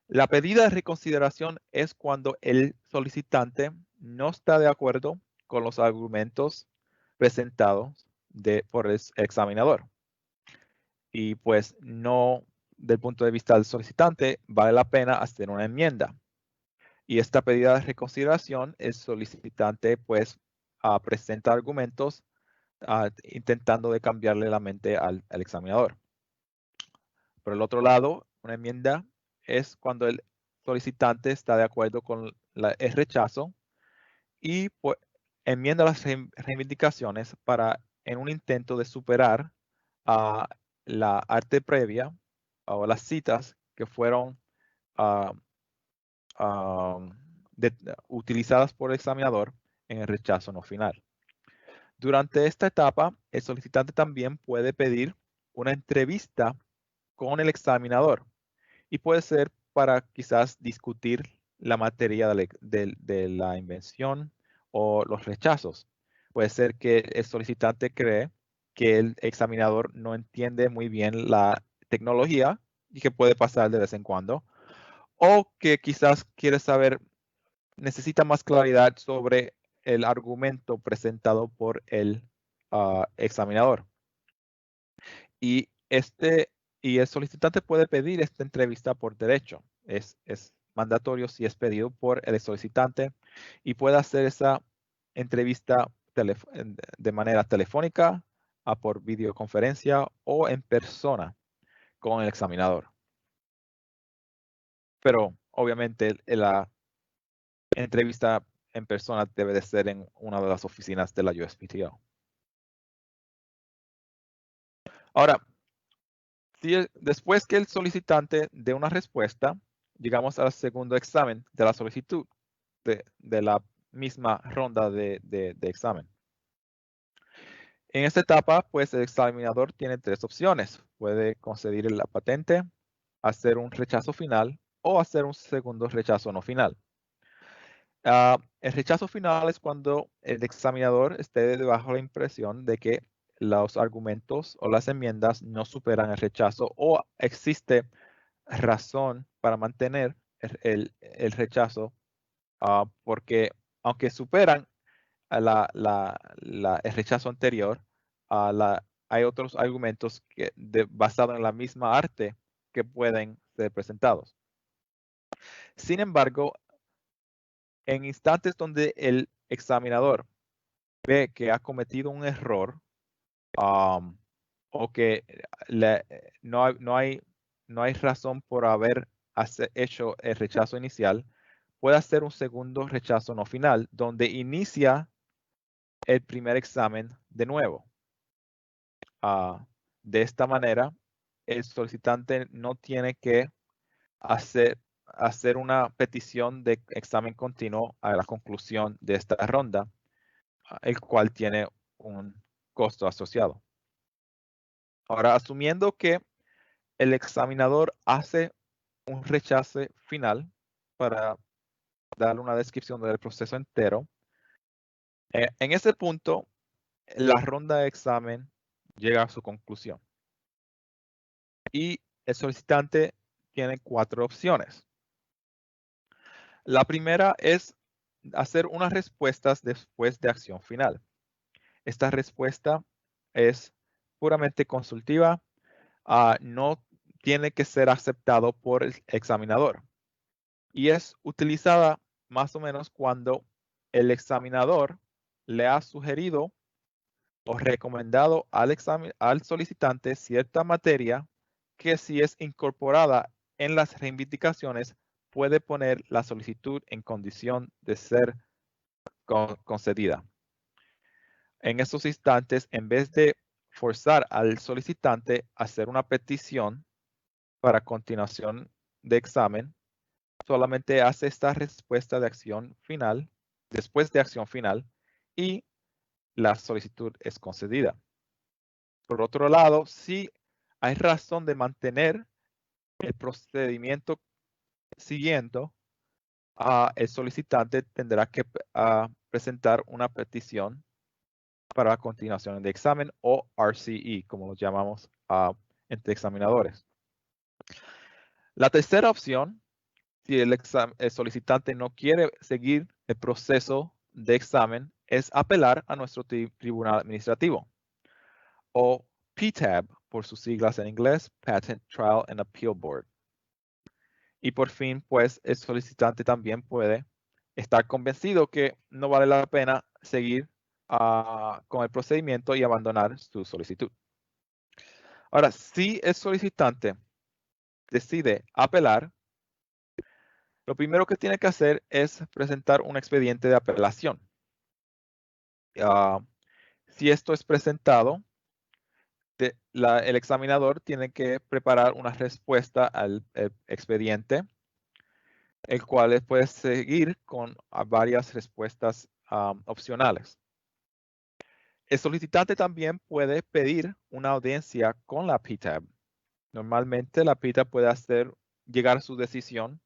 La pedida de reconsideración es cuando el solicitante no está de acuerdo con los argumentos presentados por el examinador. Y pues no, del punto de vista del solicitante, vale la pena hacer una enmienda. Y esta pedida de reconsideración, el solicitante pues presenta argumentos intentando de cambiarle la mente al examinador. Por el otro lado, una enmienda es cuando el solicitante está de acuerdo con el rechazo y pues, enmienda las reivindicaciones en un intento de superar la arte previa o las citas que fueron utilizadas por el examinador en el rechazo no final. Durante esta etapa, el solicitante también puede pedir una entrevista con el examinador y puede ser para quizás discutir la materia de la invención o los rechazos. Puede ser que el solicitante cree que el examinador no entiende muy bien la tecnología y que puede pasar de vez en cuando, o que quizás necesita más claridad sobre el argumento presentado por el examinador. Y este y el solicitante puede pedir esta entrevista por derecho. Es mandatorio si es pedido por el solicitante y puede hacer esa entrevista de manera telefónica, por videoconferencia o en persona con el examinador. Pero obviamente la entrevista en persona debe de ser en una de las oficinas de la USPTO. Ahora, después que el solicitante dé una respuesta, llegamos al segundo examen de la solicitud de la misma ronda de examen. En esta etapa, pues el examinador tiene tres opciones. Puede conceder la patente, hacer un rechazo final o hacer un segundo rechazo no final. El rechazo final es cuando el examinador esté bajo la impresión de que los argumentos o las enmiendas no superan el rechazo o existe razón para mantener el rechazo, porque aunque superan el rechazo anterior, hay otros argumentos basados en la misma arte que pueden ser presentados. Sin embargo, en instantes donde el examinador ve que ha cometido un error, o que no hay razón por haber hecho el rechazo inicial, puede hacer un segundo rechazo no final, donde inicia el primer examen de nuevo. De esta manera, el solicitante no tiene que hacer una petición de examen continuo a la conclusión de esta ronda, el cual tiene un costo asociado. Ahora, asumiendo que el examinador hace un rechazo final para darle una descripción del proceso entero, en ese punto, la ronda de examen llega a su conclusión. Y el solicitante tiene 4 opciones. La primera es hacer unas respuestas después de acción final. Esta respuesta es puramente consultiva, no tiene que ser aceptado por el examinador y es utilizada más o menos cuando el examinador le ha sugerido o recomendado al solicitante cierta materia que, si es incorporada en las reivindicaciones, puede poner la solicitud en condición de ser concedida. En esos instantes, en vez de forzar al solicitante a hacer una petición para continuación de examen, solamente hace esta respuesta de acción final, después de acción final, y la solicitud es concedida. Por otro lado, si hay razón de mantener el procedimiento siguiendo, el solicitante tendrá que presentar una petición para la continuación de examen, o RCE, como lo llamamos entre examinadores. La tercera opción, si el solicitante no quiere seguir el proceso de examen, es apelar a nuestro tribunal administrativo, o PTAB por sus siglas en inglés, Patent Trial and Appeal Board. Y por fin, pues, el solicitante también puede estar convencido que no vale la pena seguir con el procedimiento y abandonar su solicitud. Ahora, si el solicitante decide apelar, lo primero que tiene que hacer es presentar un expediente de apelación. Si esto es presentado, el examinador tiene que preparar una respuesta al expediente, el cual puede seguir con varias respuestas opcionales. El solicitante también puede pedir una audiencia con la PTAB. Normalmente la PTAB puede llegar a su decisión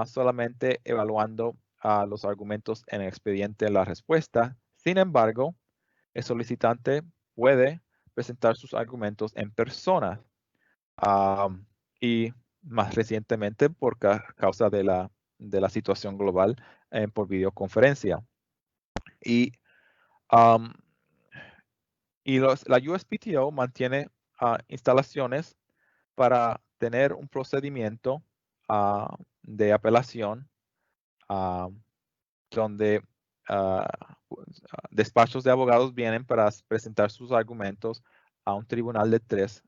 solamente evaluando los argumentos en el expediente de la respuesta. Sin embargo, el solicitante puede presentar sus argumentos en persona, y más recientemente, por causa de la situación global, por videoconferencia. Y la USPTO mantiene instalaciones para tener un procedimiento de apelación donde despachos de abogados vienen para presentar sus argumentos a un tribunal de 3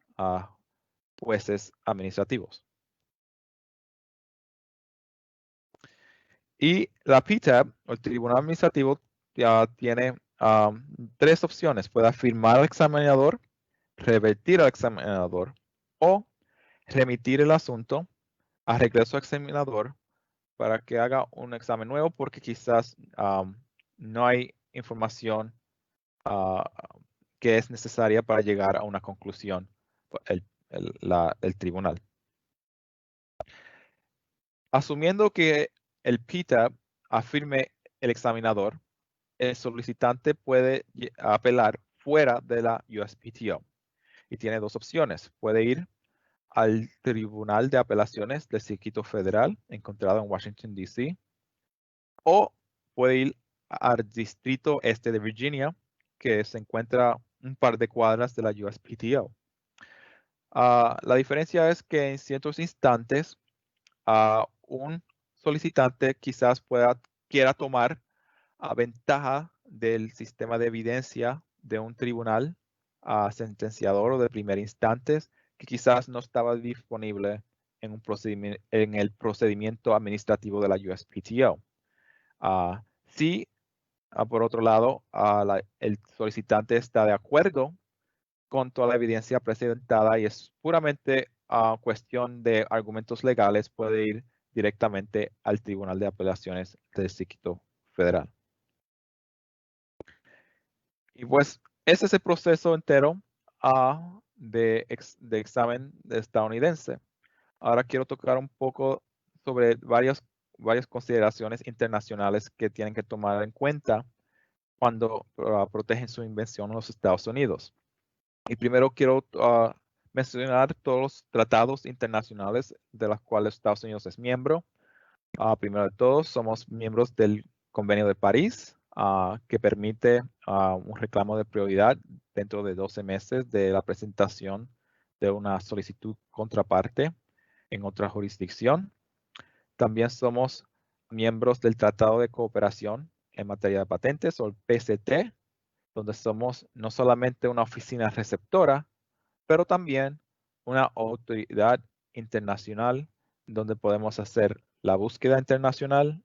jueces administrativos. Y la PTAB, o el Tribunal Administrativo, ya tiene 3 opciones. Puede afirmar al examinador, revertir al examinador o remitir el asunto a regreso al examinador para que haga un examen nuevo porque quizás no hay información que es necesaria para llegar a una conclusión el tribunal. Asumiendo que el PTAB afirme el examinador, el solicitante puede apelar fuera de la USPTO y tiene 2 opciones. Puede ir al Tribunal de Apelaciones del Circuito Federal encontrado en Washington, D.C. o puede ir al Distrito Este de Virginia, que se encuentra un par de cuadras de la USPTO. La diferencia es que en ciertos instantes un solicitante quizás quiera tomar ventaja del sistema de evidencia de un tribunal sentenciador o de primer instante que quizás no estaba disponible en el procedimiento administrativo de la USPTO. Si, por otro lado, el solicitante está de acuerdo con toda la evidencia presentada y es puramente cuestión de argumentos legales, puede ir directamente al Tribunal de Apelaciones del Circuito Federal. Y pues ese es el proceso entero de examen estadounidense. Ahora quiero tocar un poco sobre varias consideraciones internacionales que tienen que tomar en cuenta cuando protegen su invención en los Estados Unidos. Y primero quiero mencionar todos los tratados internacionales de los cuales Estados Unidos es miembro. Primero de todos, somos miembros del Convenio de París, que permite un reclamo de prioridad dentro de 12 meses de la presentación de una solicitud contraparte en otra jurisdicción. También somos miembros del Tratado de Cooperación en materia de patentes, o el PCT, donde somos no solamente una oficina receptora, pero también una autoridad internacional donde podemos hacer la búsqueda internacional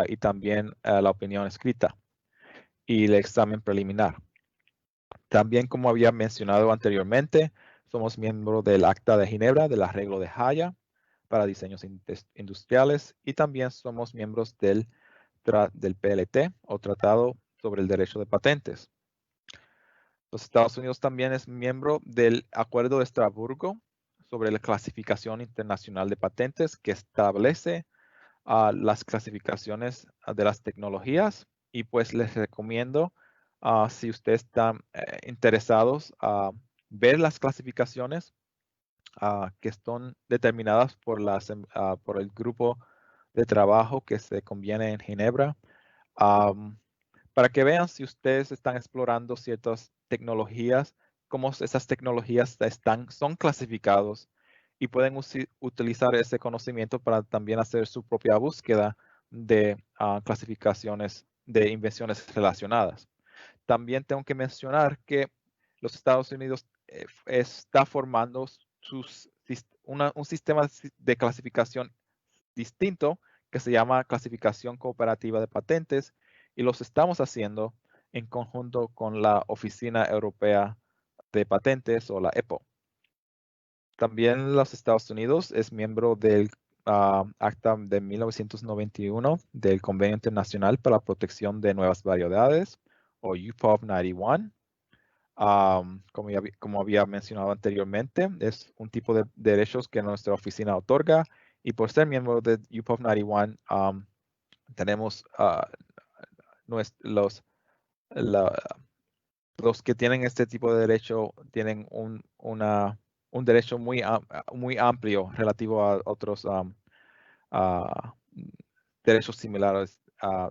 y también la opinión escrita y el examen preliminar. También, como había mencionado anteriormente, somos miembros del Acta de Ginebra, del Arreglo de Haya para diseños industriales, y también somos miembros del PLT, o Tratado sobre el Derecho de Patentes. Los Estados Unidos también es miembro del Acuerdo de Estrasburgo sobre la clasificación internacional de patentes, que establece las clasificaciones de las tecnologías, y pues les recomiendo, si ustedes están interesados, ver las clasificaciones que están determinadas por el grupo de trabajo que se conviene en Ginebra, para que vean si ustedes están explorando ciertas tecnologías, cómo esas tecnologías son clasificados y pueden utilizar ese conocimiento para también hacer su propia búsqueda de clasificaciones de invenciones relacionadas. También tengo que mencionar que los Estados Unidos está formando un sistema de clasificación distinto que se llama clasificación cooperativa de patentes, y los estamos haciendo en conjunto con la Oficina Europea de Patentes, o la EPO. También los Estados Unidos es miembro del Acta de 1991 del Convenio Internacional para la Protección de Nuevas Variedades, o UPOV 91. Como había mencionado anteriormente, es un tipo de derechos que nuestra oficina otorga, y por ser miembro de UPOV 91, tenemos los que tienen este tipo de derecho tienen un derecho muy amplio relativo a otros derechos similares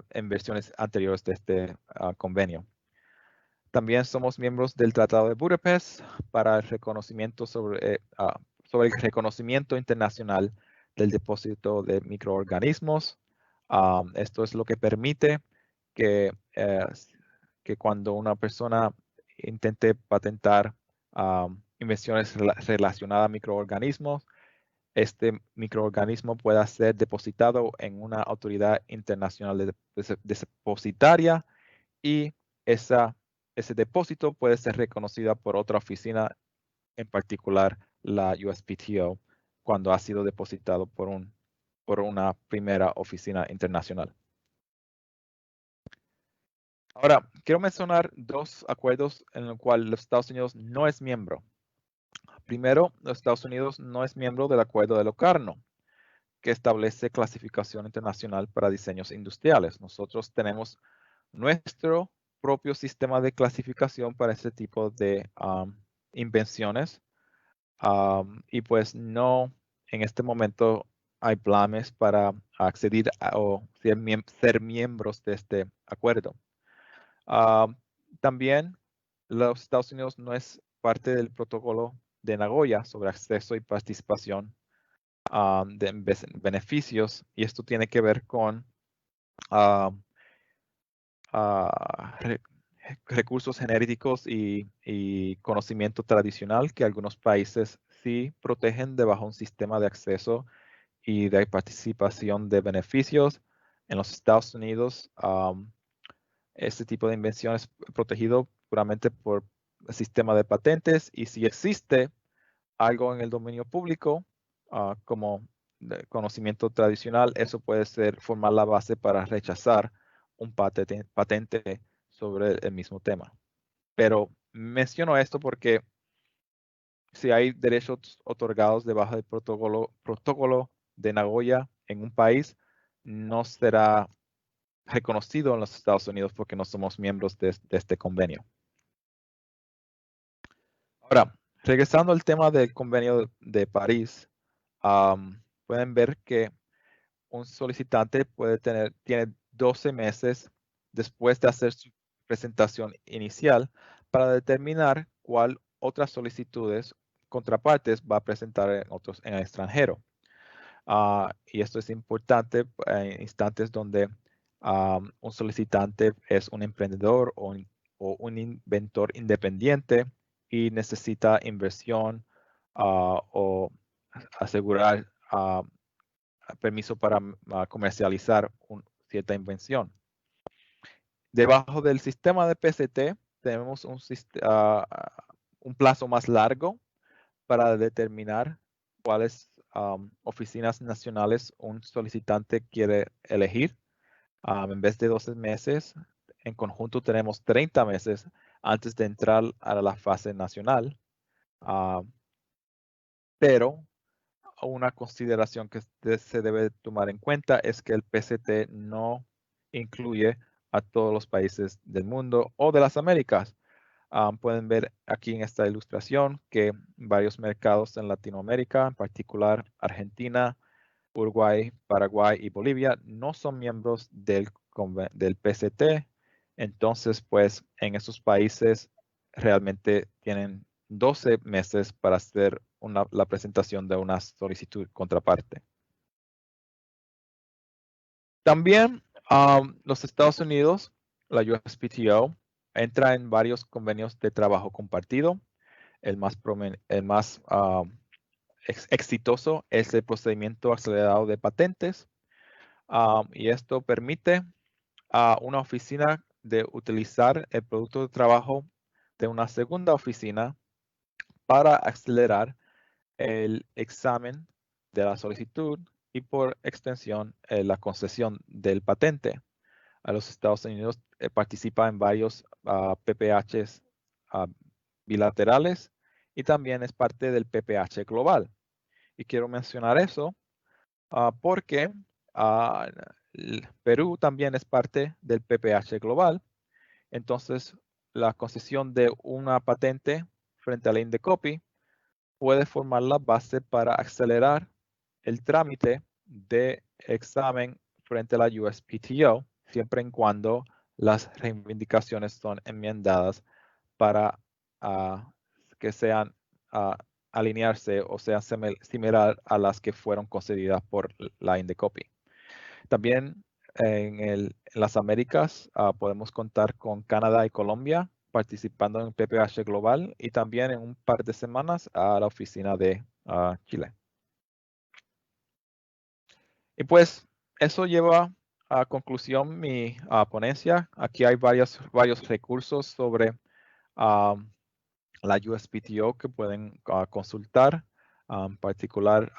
en versiones anteriores de este convenio. También somos miembros del Tratado de Budapest para el reconocimiento sobre el reconocimiento internacional del depósito de microorganismos. Esto es lo que permite que cuando una persona intente patentar invenciones relacionadas a microorganismos, este microorganismo pueda ser depositado en una autoridad internacional depositaria y ese depósito puede ser reconocida por otra oficina, en particular la USPTO, cuando ha sido depositado por una primera oficina internacional. Ahora, quiero mencionar dos acuerdos en los cuales los Estados Unidos no es miembro. Primero, los Estados Unidos no es miembro del Acuerdo de Locarno, que establece clasificación internacional para diseños industriales. Nosotros tenemos nuestro propio sistema de clasificación para este tipo de invenciones y pues no en este momento hay planes para acceder o ser miembros de este acuerdo. También los Estados Unidos no es parte del protocolo de Nagoya sobre acceso y participación de beneficios, y esto tiene que ver con recursos genéticos y conocimiento tradicional que algunos países sí protegen debajo de un sistema de acceso y de participación de beneficios. En los Estados Unidos, este tipo de invención es protegido puramente por el sistema de patentes, y si existe algo en el dominio público, como conocimiento tradicional, eso puede formar la base para rechazar un patente sobre el mismo tema. Pero menciono esto porque si hay derechos otorgados debajo del protocolo de Nagoya en un país, no será reconocido en los Estados Unidos porque no somos miembros de este convenio. Ahora, regresando al tema del convenio de París, pueden ver que un solicitante tiene 12 meses después de hacer su presentación inicial para determinar cuál otras solicitudes contrapartes va a presentar en el extranjero. Y esto es importante en instantes donde un solicitante es un emprendedor o un inventor independiente y necesita inversión o asegurar permiso para comercializar cierta invención. Debajo del sistema de PCT tenemos un plazo más largo para determinar cuáles oficinas nacionales un solicitante quiere elegir. En vez de 12 meses, en conjunto tenemos 30 meses antes de entrar a la fase nacional. Pero una consideración que se debe tomar en cuenta es que el PCT no incluye a todos los países del mundo o de las Américas. Pueden ver aquí en esta ilustración que varios mercados en Latinoamérica, en particular Argentina, Uruguay, Paraguay y Bolivia, no son miembros del PCT. Entonces, pues en esos países realmente tienen 12 meses para hacer la presentación de una solicitud contraparte. También los Estados Unidos, la USPTO, entra en varios convenios de trabajo compartido. El más exitoso es el procedimiento acelerado de patentes, y esto permite a una oficina de utilizar el producto de trabajo de una segunda oficina para acelerar el examen de la solicitud y por extensión la concesión del patente. A los Estados Unidos participa en varios PPHs bilaterales y también es parte del PPH global. Y quiero mencionar eso porque Perú también es parte del PPH global. Entonces, la concesión de una patente frente a la Indecopy puede formar la base para acelerar el trámite de examen frente a la USPTO, siempre y cuando las reivindicaciones son enmendadas para que sean alinearse o sea similar a las que fueron concedidas por la Indecopy. También en las Américas podemos contar con Canadá y Colombia participando en PPH Global y también en un par de semanas a la oficina de Chile. Y pues eso lleva a conclusión mi ponencia. Aquí hay varios recursos sobre la USPTO que pueden consultar. En particular,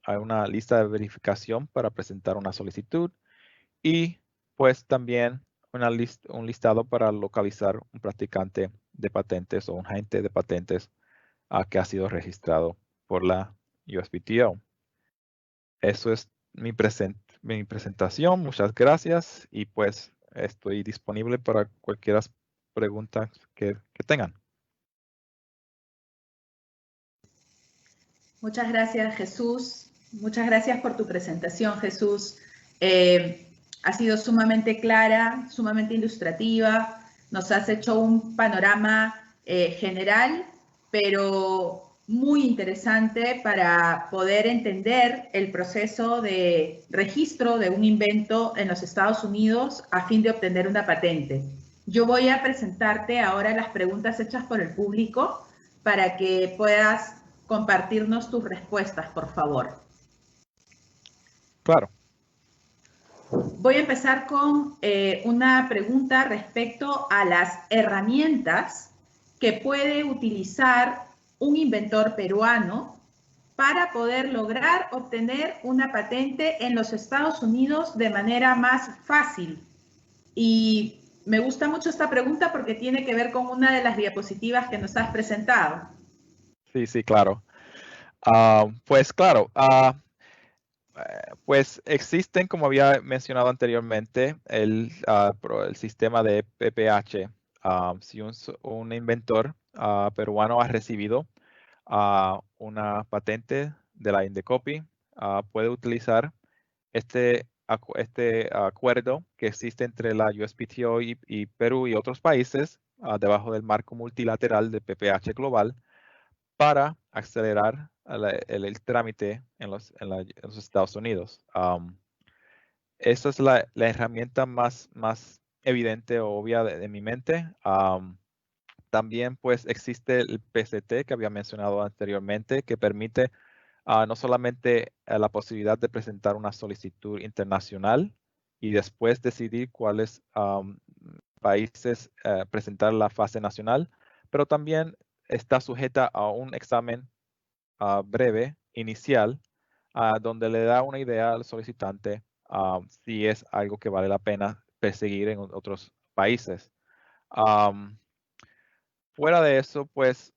hay una lista de verificación para presentar una solicitud y pues también un listado para localizar un practicante de patentes o un agente de patentes que ha sido registrado por la USPTO. Eso es mi presentación. Muchas gracias y pues estoy disponible para cualquier pregunta que tengan. Muchas gracias, Jesús. Muchas gracias por tu presentación, Jesús. Ha sido sumamente clara, sumamente ilustrativa. Nos has hecho un panorama general, pero muy interesante para poder entender el proceso de registro de un invento en los Estados Unidos a fin de obtener una patente. Yo voy a presentarte ahora las preguntas hechas por el público para que puedas compartirnos tus respuestas, por favor. Claro. Voy a empezar con una pregunta respecto a las herramientas que puede utilizar un inventor peruano para poder lograr obtener una patente en los Estados Unidos de manera más fácil. Y me gusta mucho esta pregunta porque tiene que ver con una de las diapositivas que nos has presentado. Sí, claro. Pues claro, pues existen, como había mencionado anteriormente, el sistema de PPH. Si un inventor peruano ha recibido una patente de la Indecopy, puede utilizar este acuerdo que existe entre la USPTO y Perú y otros países debajo del marco multilateral de PPH Global para acelerar el trámite en los Estados Unidos. Esa es la herramienta más evidente o obvia de mi mente. También pues existe el PCT que había mencionado anteriormente, que permite no solamente la posibilidad de presentar una solicitud internacional y después decidir cuáles países presentar la fase nacional, pero también está sujeta a un examen breve inicial donde le da una idea al solicitante si es algo que vale la pena perseguir en otros países. Fuera de eso, pues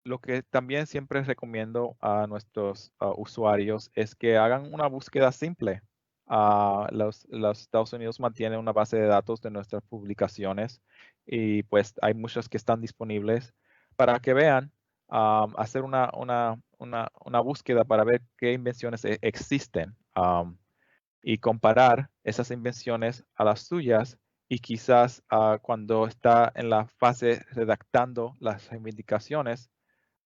lo que también siempre recomiendo a nuestros usuarios es que hagan una búsqueda simple. Los Estados Unidos mantienen una base de datos de nuestras publicaciones y pues hay muchas que están disponibles para que vean, hacer una búsqueda para ver qué invenciones existen y comparar esas invenciones a las suyas y quizás cuando está en la fase redactando las reivindicaciones,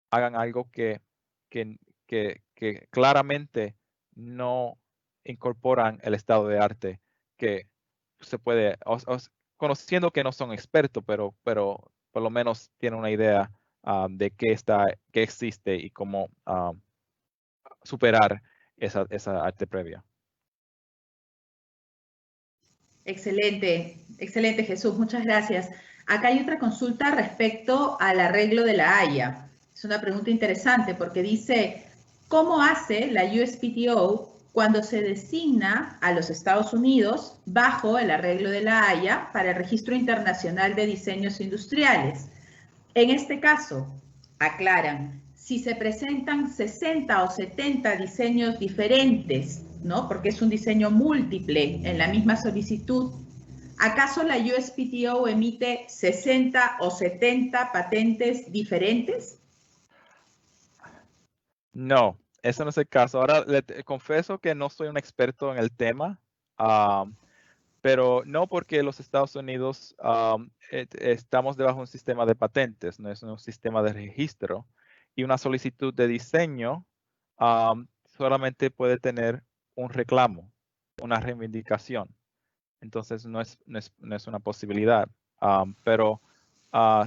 hagan algo que claramente no incorporan el estado de arte, que se puede, conociendo que no son expertos, pero por lo menos tienen una idea de qué existe y cómo superar esa arte previa. Excelente, excelente, Jesús, muchas gracias. Acá hay otra consulta respecto al arreglo de la Haya. Es una pregunta interesante porque dice, ¿cómo hace la USPTO cuando se designa a los Estados Unidos bajo el arreglo de la Haya para el Registro Internacional de Diseños Industriales? En este caso, aclaran, si se presentan 60 o 70 diseños diferentes, ¿no? Porque es un diseño múltiple en la misma solicitud, ¿acaso la USPTO emite 60 o 70 patentes diferentes? No, ese no es el caso. Ahora, confieso que no soy un experto en el tema, pero no porque los Estados Unidos estamos debajo de un sistema de patentes, no es un sistema de registro. y una solicitud de diseño solamente puede tener un reclamo, una reivindicación. Entonces no es una posibilidad. Pero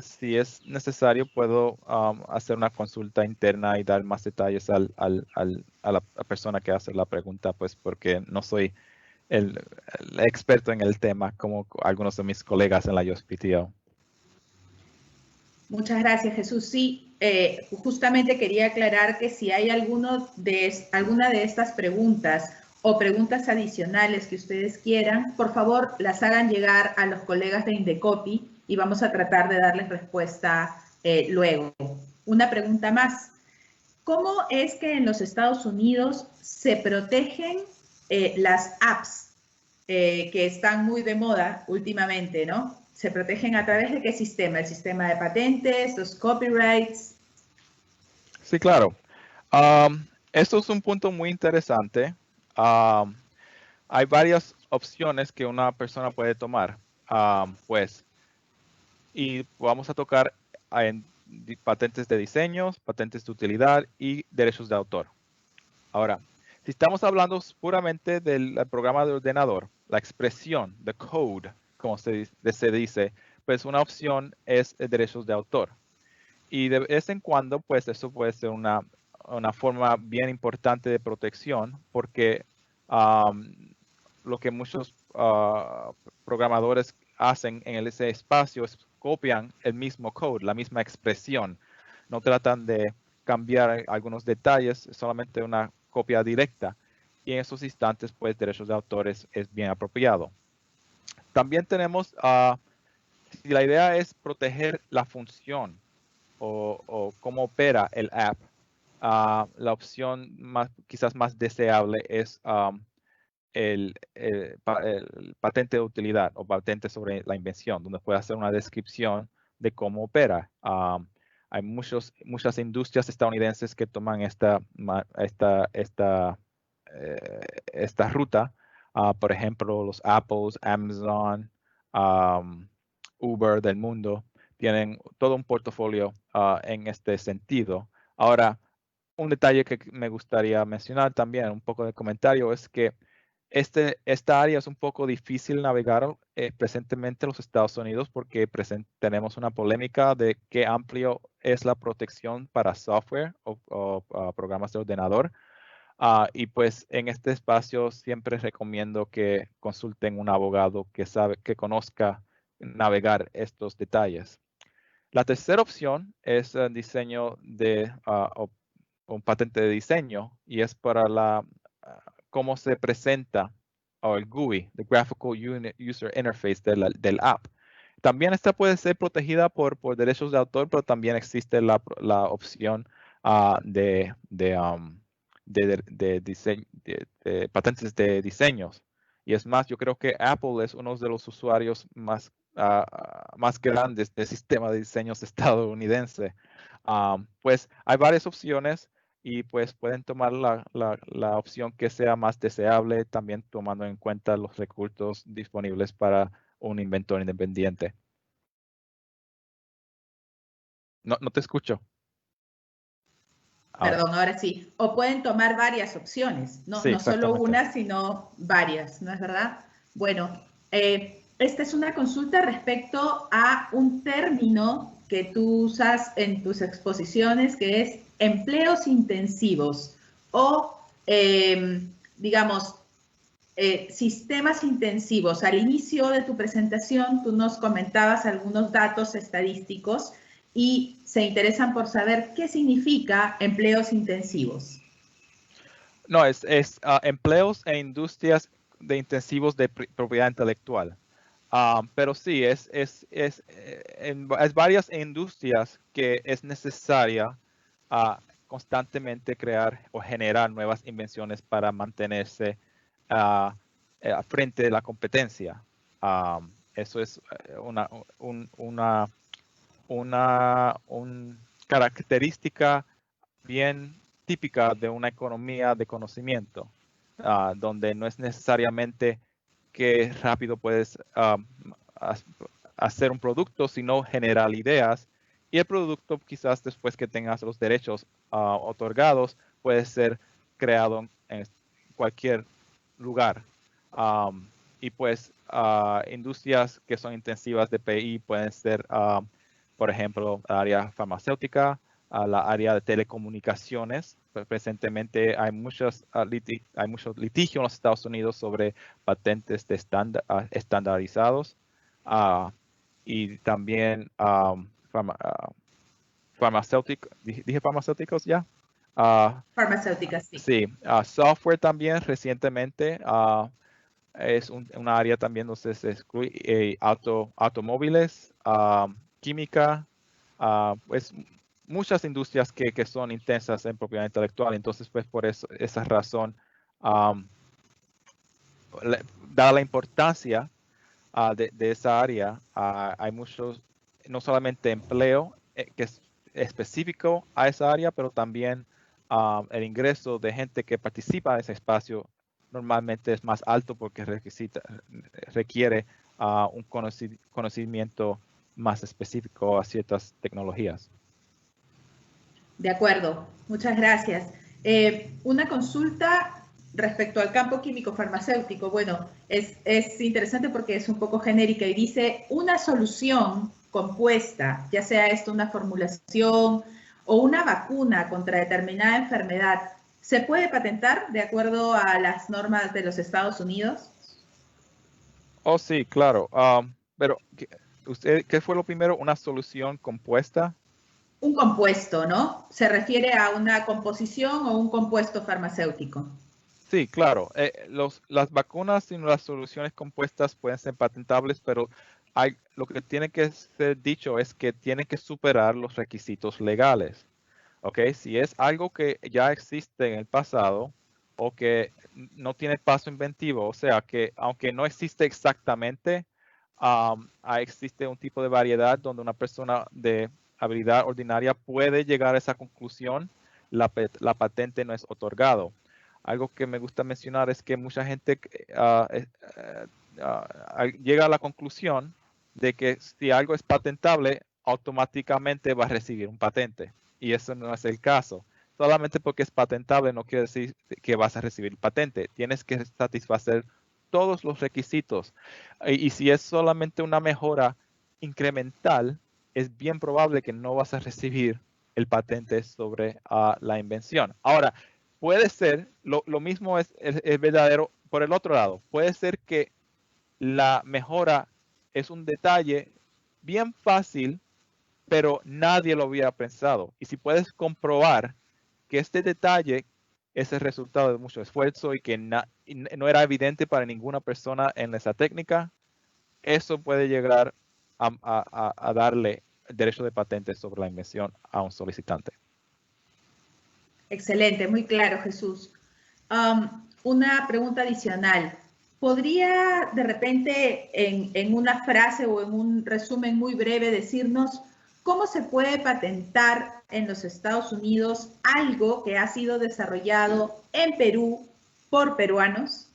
si es necesario, puedo hacer una consulta interna y dar más detalles a la persona que hace la pregunta, pues porque no soy el experto en el tema como algunos de mis colegas en la USPTO. Muchas gracias, Jesús. Sí, justamente quería aclarar que si hay alguna de estas preguntas o preguntas adicionales que ustedes quieran, por favor, las hagan llegar a los colegas de Indecopi y vamos a tratar de darles respuesta luego. Una pregunta más. ¿Cómo es que en los Estados Unidos se protegen las apps que están muy de moda últimamente, ¿no? ¿Se protegen a través de qué sistema? ¿El sistema de patentes, los copyrights? Sí, claro. Esto es un punto muy interesante. Hay varias opciones que una persona puede tomar, pues, y vamos a tocar en patentes de diseños, patentes de utilidad y derechos de autor. Ahora, si estamos hablando puramente del programa de ordenador, la expresión, the code, como se dice, pues una opción es derechos de autor. Y de vez en cuando, pues eso puede ser una forma bien importante de protección, porque lo que muchos programadores hacen en ese espacio es copian el mismo code, la misma expresión. No tratan de cambiar algunos detalles, solamente una copia directa. Y en esos instantes, pues, derechos de autores es bien apropiado. También tenemos, si la idea es proteger la función o cómo opera el app, la opción quizás más deseable es el patente de utilidad o patente sobre la invención, donde puede hacer una descripción de cómo opera. Hay muchas industrias estadounidenses que toman esta ruta. Por ejemplo, los Apples, Amazon, Uber del mundo tienen todo un portafolio en este sentido. Ahora, un detalle que me gustaría mencionar también, un poco de comentario, es que esta área es un poco difícil navegar presentemente en los Estados Unidos porque tenemos una polémica de qué amplio es la protección para software o programas de ordenador. Y pues en este espacio siempre recomiendo que consulten un abogado que conozca navegar estos detalles. La tercera opción es el diseño de un patente de diseño y es para cómo se presenta o el GUI, the Graphical User Interface del app. También esta puede ser protegida por derechos de autor, pero también existe la opción de patentes de diseños. Y es más, yo creo que Apple es uno de los usuarios más grandes del sistema de diseños estadounidense. Pues hay varias opciones y pues pueden tomar la opción que sea más deseable, también tomando en cuenta los recursos disponibles para un inventor independiente. No te escucho. Perdón, ahora sí. O pueden tomar varias opciones, no, Sí, no solo exactamente. una, sino varias, ¿no es verdad? Bueno, esta es una consulta respecto a un término que tú usas en tus exposiciones, que es empleos intensivos o, digamos, sistemas intensivos. Al inicio de tu presentación, tú nos comentabas algunos datos estadísticos y se interesan por saber qué significa empleos intensivos. No, es empleos e industrias de intensivos de propiedad intelectual. Pero sí, es varias industrias que es necesaria constantemente crear o generar nuevas invenciones para mantenerse frente de la competencia. Eso es una característica bien típica de una economía de conocimiento, donde no es necesariamente que rápido puedes hacer un producto, sino generar ideas Y el producto, quizás después que tengas los derechos otorgados, puede ser creado en cualquier lugar. Y pues industrias que son intensivas de PI pueden ser, por ejemplo, la área farmacéutica, la área de telecomunicaciones. Presentemente hay mucho litigio en los Estados Unidos sobre patentes estandarizados. Y también ¿dije farmacéuticos ya? Farmacéuticas, sí. Sí, software también recientemente es una área también donde se excluye automóviles, química, pues muchas industrias que son intensas en propiedad intelectual. Entonces, pues por esa razón, dada la importancia de esa área, hay muchos, no solamente empleo que es específico a esa área, pero también el ingreso de gente que participa en ese espacio normalmente es más alto porque requiere un conocimiento más específico a ciertas tecnologías. De acuerdo, muchas gracias. Una consulta respecto al campo químico farmacéutico. Bueno, es interesante porque es un poco genérica y dice una solución compuesta, ya sea esto una formulación o una vacuna contra determinada enfermedad, ¿se puede patentar de acuerdo a las normas de los Estados Unidos? Oh, sí, claro. Pero, ¿qué fue lo primero? ¿Una solución compuesta? Un compuesto, ¿no? Se refiere a una composición o un compuesto farmacéutico. Sí, claro. Las vacunas y las soluciones compuestas pueden ser patentables, pero lo que tiene que ser dicho es que tienen que superar los requisitos legales. ¿Ok? Si es algo que ya existe en el pasado o que no tiene paso inventivo, o sea, que aunque no existe exactamente, existe un tipo de variedad donde una persona de habilidad ordinaria puede llegar a esa conclusión, la patente no es otorgado. Algo que me gusta mencionar es que mucha gente llega a la conclusión de que si algo es patentable, automáticamente va a recibir un patente. Y eso no es el caso. Solamente porque es patentable no quiere decir que vas a recibir patente. Tienes que satisfacer todos los requisitos. Y si es solamente una mejora incremental, es bien probable que no vas a recibir el patente sobre la invención. Ahora, puede ser, lo mismo es verdadero por el otro lado. Puede ser que la mejora es un detalle bien fácil, pero nadie lo hubiera pensado. Y si puedes comprobar que este detalle es el resultado de mucho esfuerzo y que no era evidente para ninguna persona en esa técnica, eso puede llegar a darle derecho de patente sobre la invención a un solicitante. Excelente, muy claro, Jesús. Una pregunta adicional. ¿Podría de repente en una frase o en un resumen muy breve decirnos cómo se puede patentar en los Estados Unidos algo que ha sido desarrollado en Perú por peruanos?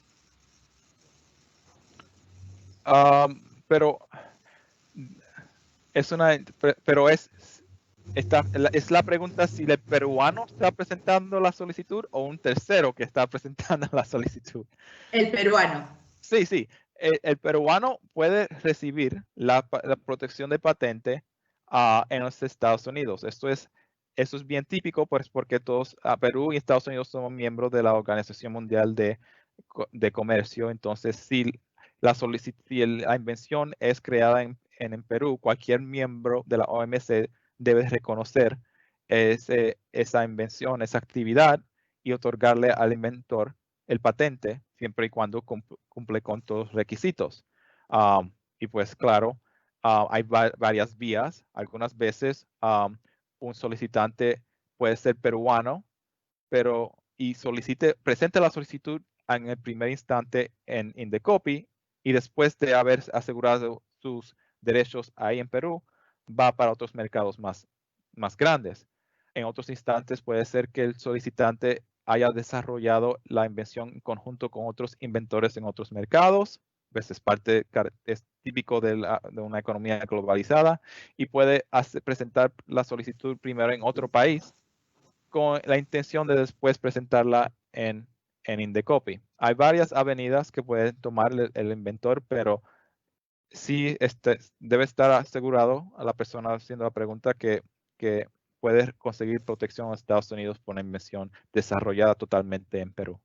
Pero es la pregunta si el peruano está presentando la solicitud o un tercero que está presentando la solicitud. El peruano. Sí, sí. El peruano puede recibir la protección de patente en los Estados Unidos. Eso es bien típico, pues, porque todos, Perú y Estados Unidos somos miembros de la Organización Mundial de Comercio. Entonces, si la invención es creada en Perú, cualquier miembro de la OMC debe reconocer esa invención, esa actividad y otorgarle al inventor el patente siempre y cuando cumple con todos los requisitos. Y pues claro, hay varias vías. Algunas veces un solicitante puede ser peruano, presente la solicitud en el primer instante en Indecopy y después de haber asegurado sus derechos ahí en Perú, va para otros mercados más grandes. En otros instantes puede ser que el solicitante haya desarrollado la invención en conjunto con otros inventores en otros mercados pues es típico de una economía globalizada y puede presentar la solicitud primero en otro país con la intención de después presentarla en Indecopy. Hay varias avenidas que pueden tomar el inventor, pero sí debe estar asegurado a la persona haciendo la pregunta que puede conseguir protección en Estados Unidos por una invención desarrollada totalmente en Perú.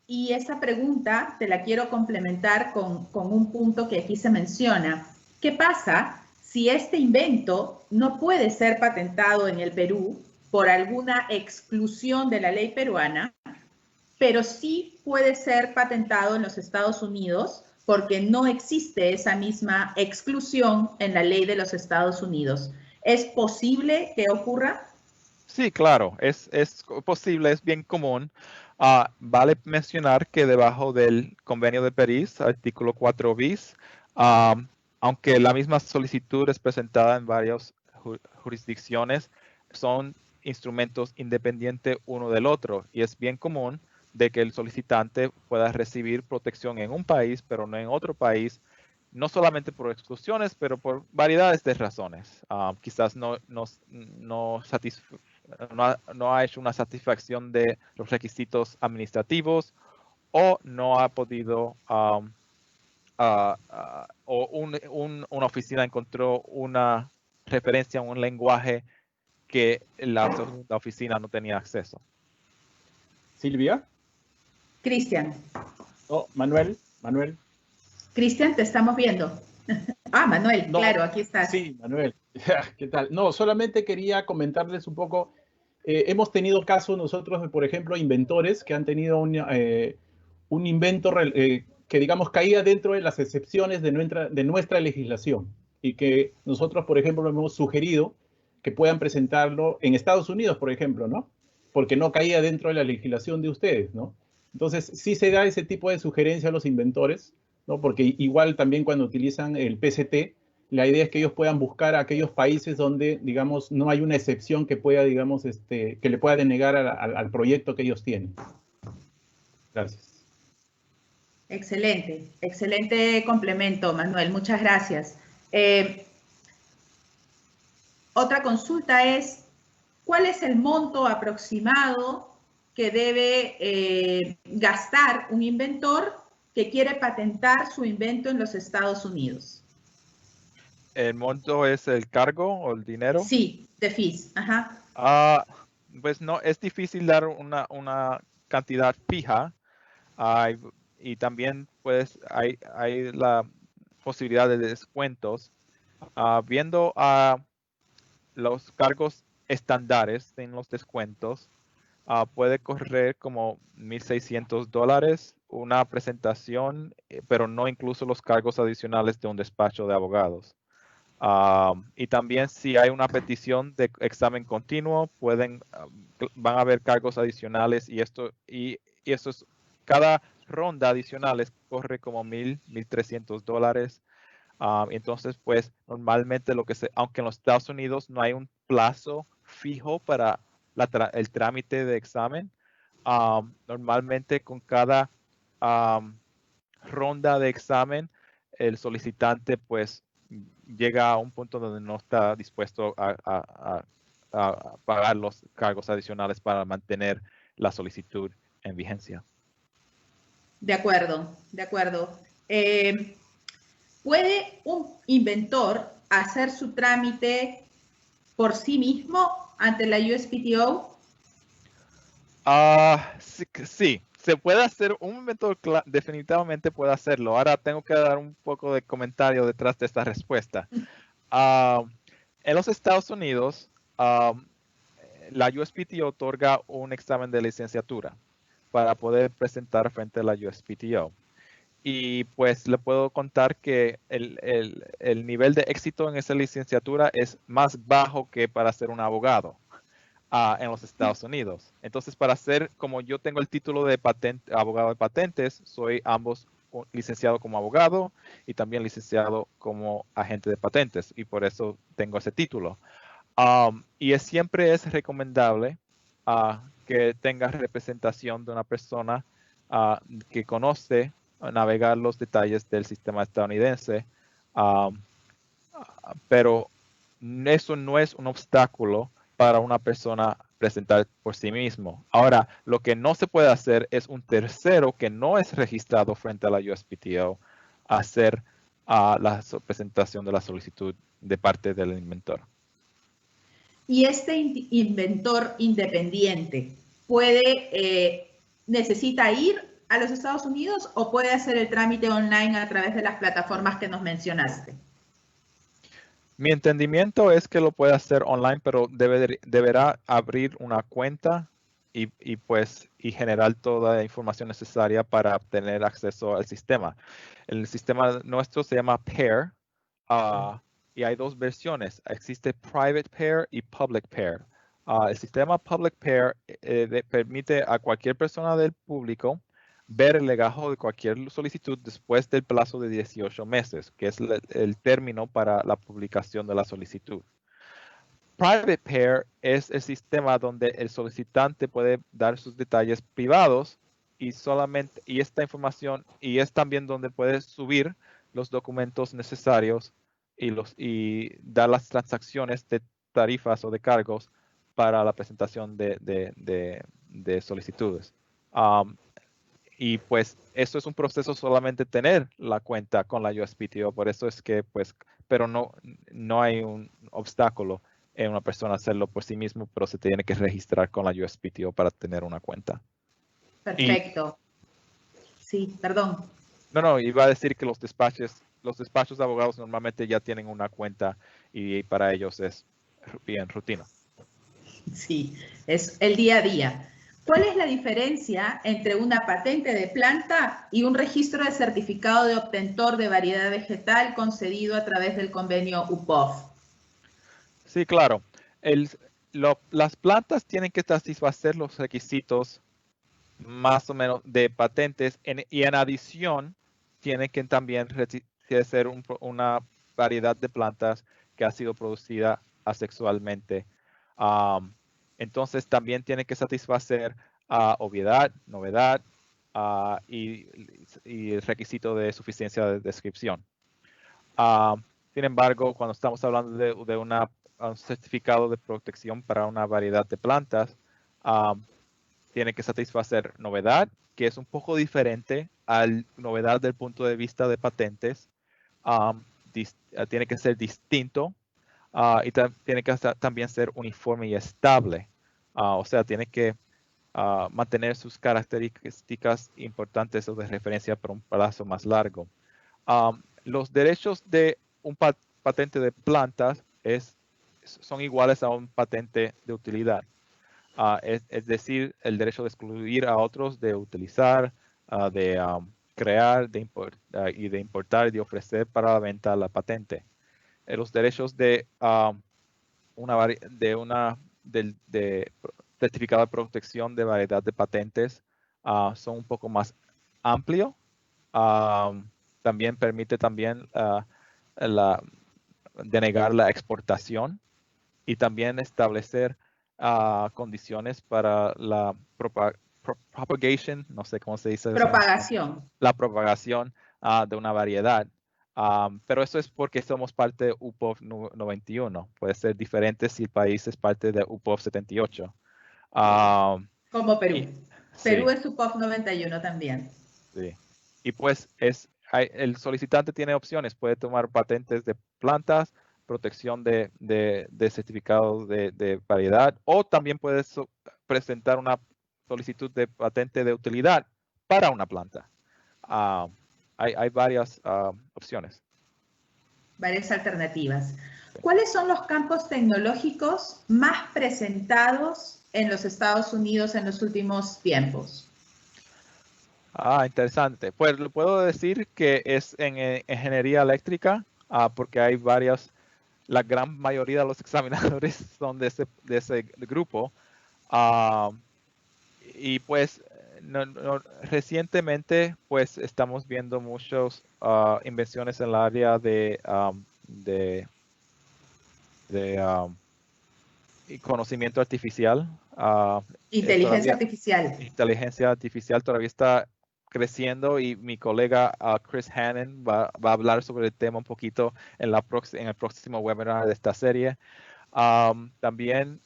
Y esa pregunta te la quiero complementar con un punto que aquí se menciona. ¿Qué pasa si este invento no puede ser patentado en el Perú por alguna exclusión de la ley peruana, pero sí puede ser patentado en los Estados Unidos porque no existe esa misma exclusión en la ley de los Estados Unidos? ¿Es posible que ocurra? Sí, claro, es posible, es bien común. Vale mencionar que debajo del Convenio de París, artículo 4 bis, aunque la misma solicitud es presentada en varias jurisdicciones, son instrumentos independientes uno del otro y es bien común de que el solicitante pueda recibir protección en un país, pero no en otro país, no solamente por exclusiones, pero por variedades de razones. Quizás no ha hecho una satisfacción de los requisitos administrativos o no ha podido o una oficina encontró una referencia a un lenguaje que la segunda oficina no tenía acceso. Silvia. Cristian. Oh, Manuel. Cristian, te estamos viendo. Manuel, No, claro, aquí estás. Sí, Manuel. ¿Qué tal? No, solamente quería comentarles un poco. Hemos tenido casos nosotros, por ejemplo, inventores que han tenido un invento que, digamos, caía dentro de las excepciones de nuestra legislación y que nosotros, por ejemplo, hemos sugerido que puedan presentarlo en Estados Unidos, por ejemplo, ¿no? Porque no caía dentro de la legislación de ustedes, ¿no? Entonces, sí se da ese tipo de sugerencia a los inventores, ¿no? Porque igual también cuando utilizan el PCT, la idea es que ellos puedan buscar aquellos países donde, digamos, no hay una excepción que pueda, digamos, que le pueda denegar al proyecto que ellos tienen. Gracias. Excelente, excelente complemento, Manuel. Muchas gracias. Otra consulta es, ¿cuál es el monto aproximado que debe gastar un inventor que quiere patentar su invento en los Estados Unidos? ¿El monto es el cargo o el dinero? Sí, de fees. Ajá. Pues no, es difícil dar una cantidad fija. Y también pues hay la posibilidad de descuentos. Viendo los cargos estándares en los descuentos, puede correr como $1,600 una presentación, pero no incluso los cargos adicionales de un despacho de abogados. Y también si hay una petición de examen continuo, van a haber cargos adicionales y eso es cada ronda adicional corre como $1,300. Entonces, pues normalmente aunque en los Estados Unidos no hay un plazo fijo para el trámite de examen, normalmente con cada ronda de examen, el solicitante pues llega a un punto donde no está dispuesto a pagar los cargos adicionales para mantener la solicitud en vigencia. De acuerdo, de acuerdo. ¿Puede un inventor hacer su trámite por sí mismo ante la USPTO? Sí, se puede hacer, un inventor definitivamente puede hacerlo. Ahora tengo que dar un poco de comentario detrás de esta respuesta. En los Estados Unidos, la USPTO otorga un examen de licenciatura para poder presentar frente a la USPTO. Y pues le puedo contar que el nivel de éxito en esa licenciatura es más bajo que para ser un abogado en los Estados Unidos. Entonces, para ser, como yo tengo el título de abogado de patentes, soy ambos licenciado como abogado y también licenciado como agente de patentes y por eso tengo ese título. Y siempre es recomendable que tenga representación de una persona que conoce navegar los detalles del sistema estadounidense, pero eso no es un obstáculo para una persona presentar por sí mismo. Ahora, lo que no se puede hacer es un tercero que no es registrado frente a la USPTO hacer la presentación de la solicitud de parte del inventor. Y este inventor independiente necesita ir a los Estados Unidos o puede hacer el trámite online a través de las plataformas que nos mencionaste? Mi entendimiento es que lo puede hacer online, pero deberá abrir una cuenta y generar toda la información necesaria para tener acceso al sistema. El sistema nuestro se llama PAIR y hay dos versiones. Existe Private PAIR y Public PAIR. El sistema Public PAIR permite a cualquier persona del público ver el legajo de cualquier solicitud después del plazo de 18 meses, que es el término para la publicación de la solicitud. Private PAIR es el sistema donde el solicitante puede dar sus detalles privados y esta información, y es también donde puede subir los documentos necesarios y dar las transacciones de tarifas o de cargos para la presentación de solicitudes. Y pues eso es un proceso solamente tener la cuenta con la USPTO, por eso es que pero no hay un obstáculo en una persona hacerlo por sí mismo, pero se tiene que registrar con la USPTO para tener una cuenta. Perfecto. Sí, perdón. No, iba a decir que los despachos de abogados normalmente ya tienen una cuenta y para ellos es bien rutina. Sí, es el día a día. ¿Cuál es la diferencia entre una patente de planta y un registro de certificado de obtentor de variedad vegetal concedido a través del convenio UPOV? Sí, claro. Las plantas tienen que satisfacer los requisitos más o menos de patentes y en adición tiene que también ser una variedad de plantas que ha sido producida asexualmente. Entonces también tiene que satisfacer obviedad, novedad y el requisito de suficiencia de descripción. Sin embargo, cuando estamos hablando de un certificado de protección para una variedad de plantas, tiene que satisfacer novedad, que es un poco diferente a novedad del punto de vista de patentes. Tiene que ser distinto y tiene que también ser uniforme y estable. O sea, tiene que mantener sus características importantes o de referencia por un plazo más largo. Los derechos de un patente de plantas son iguales a un patente de utilidad. Es decir, el derecho de excluir a otros de utilizar, de crear y de importar y de ofrecer para la venta la patente. Los derechos de certificado de protección de variedad de patentes son un poco más amplios. También permite denegar la exportación y también establecer condiciones para la propagation, no sé cómo se dice. Propagación. La propagación de una variedad. Pero eso es porque somos parte de UPOV 91. Puede ser diferente si el país es parte de UPOV 78. Como Perú. Perú sí. es UPOV 91 también. Sí. Y pues el solicitante tiene opciones. Puede tomar patentes de plantas, protección de certificados de variedad, o también puede presentar una solicitud de patente de utilidad para una planta. Hay varias opciones. Varias alternativas. ¿Cuáles son los campos tecnológicos más presentados en los Estados Unidos en los últimos tiempos? Interesante. Pues lo puedo decir que es en ingeniería eléctrica, porque hay varias. La gran mayoría de los examinadores son de ese grupo. Y pues recientemente pues estamos viendo muchas invenciones en el área de conocimiento artificial. Inteligencia artificial. Inteligencia artificial todavía está creciendo y mi colega Chris Hannon va a hablar sobre el tema un poquito en el próximo webinar de esta serie. También,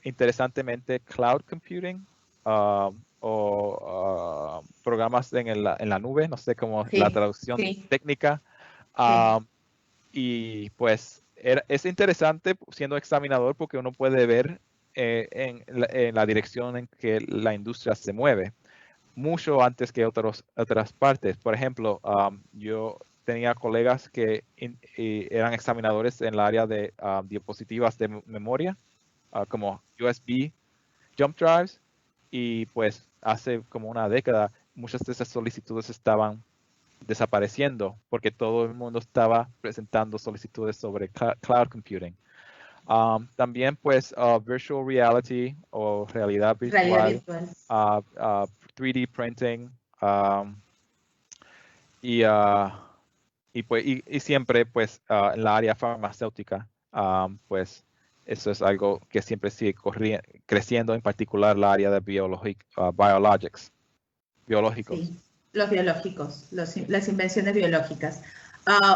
interesantemente, cloud computing o programas en la nube, no sé cómo la traducción técnica. Y pues es interesante siendo examinador porque uno puede ver en la dirección en que la industria se mueve, mucho antes que otras partes. Por ejemplo, yo tenía colegas que eran examinadores en el área de diapositivas de memoria, como USB jump drives, y pues hace como una década muchas de esas solicitudes estaban desapareciendo porque todo el mundo estaba presentando solicitudes sobre cloud computing. También pues virtual reality o realidad virtual. 3D printing, y siempre pues en la área farmacéutica, pues eso es algo que siempre sigue creciendo, en particular la área de biológicos. Sí, los biológicos, las invenciones biológicas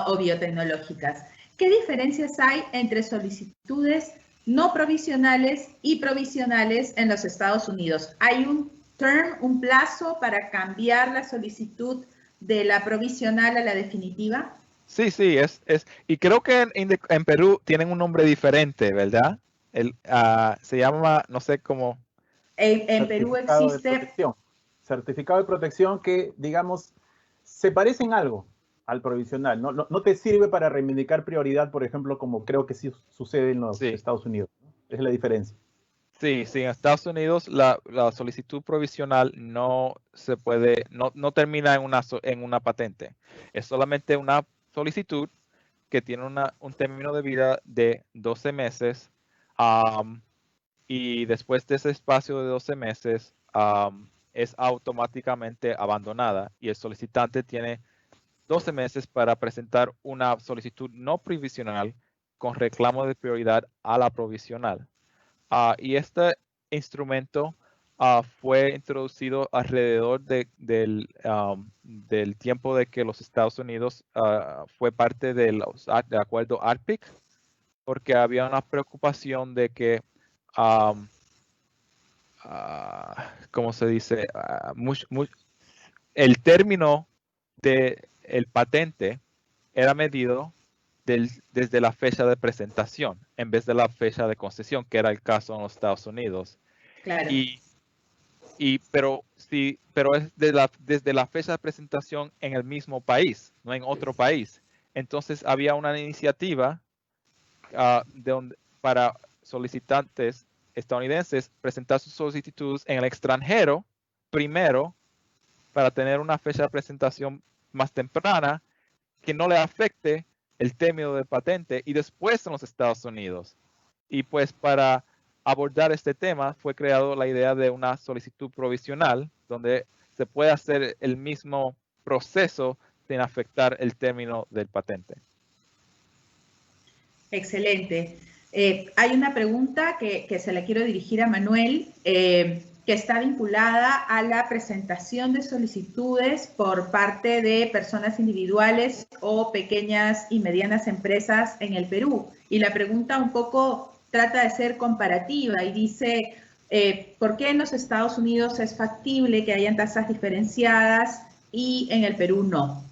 o biotecnológicas. ¿Qué diferencias hay entre solicitudes no provisionales y provisionales en los Estados Unidos? ¿Hay un plazo para cambiar la solicitud de la provisional a la definitiva? Sí, y creo que en Perú tienen un nombre diferente, ¿verdad? Se llama, no sé cómo. En Perú existe... Certificado de protección que, digamos, se parece en algo al provisional. No te sirve para reivindicar prioridad, por ejemplo, como creo que sí sucede en los Estados Unidos, ¿no? Es la diferencia. Sí, en Estados Unidos la solicitud provisional no se puede, no termina en una patente. Es solamente una solicitud que tiene un término de vida de 12 meses, y después de ese espacio de 12 meses es automáticamente abandonada y el solicitante tiene 12 meses para presentar una solicitud no provisional con reclamo de prioridad a la provisional. Y este instrumento fue introducido alrededor del tiempo de que los Estados Unidos fue parte del acuerdo ARPIC, porque había una preocupación de que, ¿cómo se dice? El término del patente era medido desde la fecha de presentación en vez de la fecha de concesión, que era el caso en los Estados Unidos. Claro. Pero es desde la fecha de presentación en el mismo país, no en otro país. Entonces había una iniciativa para solicitantes estadounidenses presentar sus solicitudes en el extranjero primero para tener una fecha de presentación más temprana que no le afecte el término de patente y después en los Estados Unidos. Y pues para abordar este tema fue creado la idea de una solicitud provisional donde se puede hacer el mismo proceso sin afectar el término del patente. Excelente. Hay una pregunta que se la quiero dirigir a Manuel, que está vinculada a la presentación de solicitudes por parte de personas individuales o pequeñas y medianas empresas en el Perú. Y la pregunta un poco trata de ser comparativa y dice, ¿por qué en los Estados Unidos es factible que hayan tasas diferenciadas y en el Perú no?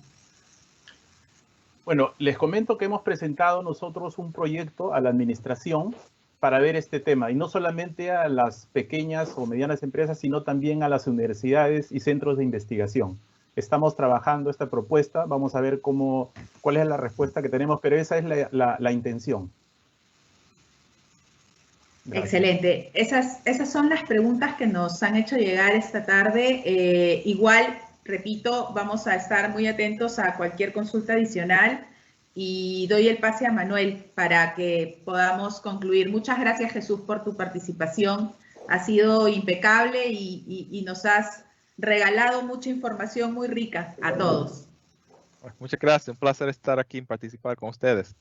Bueno, les comento que hemos presentado nosotros un proyecto a la administración para ver este tema, y no solamente a las pequeñas o medianas empresas, sino también a las universidades y centros de investigación. Estamos trabajando esta propuesta, vamos a ver cuál es la respuesta que tenemos, pero esa es la intención. Gracias. Excelente. Esas son las preguntas que nos han hecho llegar esta tarde. Igual, repito, vamos a estar muy atentos a cualquier consulta adicional y doy el pase a Manuel para que podamos concluir. Muchas gracias, Jesús, por tu participación. Ha sido impecable y nos has regalado mucha información muy rica a todos. Muchas gracias. Un placer estar aquí y participar con ustedes.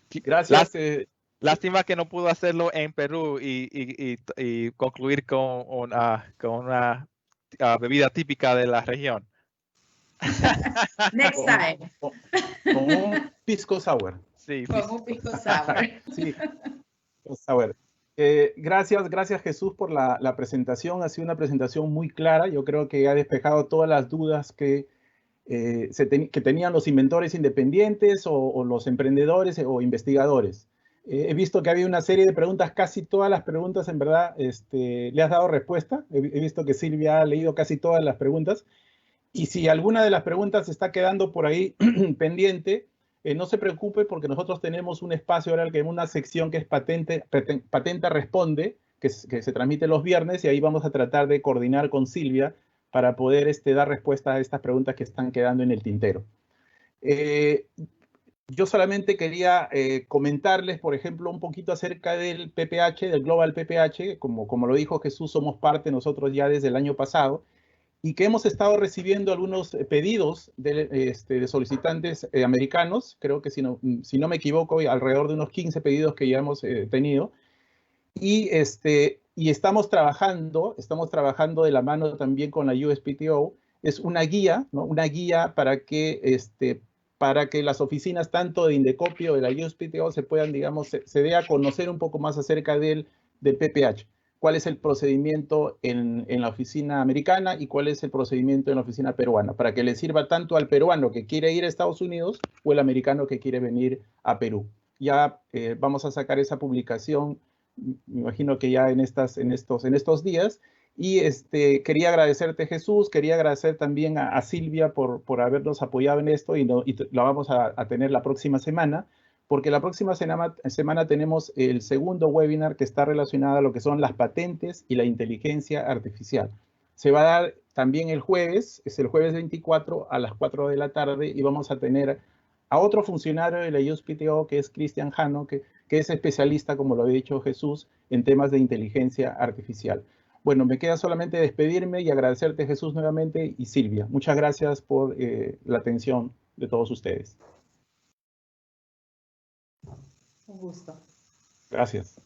Gracias. Lástima que no pudo hacerlo en Perú y concluir con una bebida típica de la región. Next time. Con un pisco sour. Sí, Con un pisco sour. Sí, pisco sour. Gracias Jesús por la presentación. Ha sido una presentación muy clara. Yo creo que ha despejado todas las dudas que tenían los inventores independientes o los emprendedores o investigadores. He visto que había una serie de preguntas, casi todas las preguntas en verdad le has dado respuesta. He visto que Silvia ha leído casi todas las preguntas. Y si alguna de las preguntas está quedando por ahí pendiente, no se preocupe porque nosotros tenemos un espacio ahora que en una sección que es Patente Responde, que se transmite los viernes, y ahí vamos a tratar de coordinar con Silvia para poder dar respuesta a estas preguntas que están quedando en el tintero. Yo solamente quería comentarles, por ejemplo, un poquito acerca del PPH, del Global PPH. Como lo dijo Jesús, somos parte nosotros ya desde el año pasado, y que hemos estado recibiendo algunos pedidos de solicitantes americanos. Creo que si no me equivoco, alrededor de unos 15 pedidos que ya hemos tenido. Y estamos trabajando de la mano también con la USPTO. Es una guía, ¿no? Una guía para que las oficinas tanto de Indecopio de la USPTO se puedan, digamos, se dé a conocer un poco más acerca del PPH. Cuál es el procedimiento en la oficina americana y cuál es el procedimiento en la oficina peruana, para que le sirva tanto al peruano que quiere ir a Estados Unidos o el americano que quiere venir a Perú. Ya vamos a sacar esa publicación, me imagino que ya en estos días. Y quería agradecerte, Jesús, quería agradecer también a Silvia por habernos apoyado en esto, y la vamos a tener la próxima semana, porque la próxima semana tenemos el segundo webinar que está relacionado a lo que son las patentes y la inteligencia artificial. Se va a dar también el jueves, es el jueves 24 a las 4 de la tarde, y vamos a tener a otro funcionario de la USPTO, que es Cristian Jano, que es especialista, como lo había dicho Jesús, en temas de inteligencia artificial. Bueno, me queda solamente despedirme y agradecerte, Jesús, nuevamente, y Silvia. Muchas gracias por la atención de todos ustedes. Un gusto. Gracias.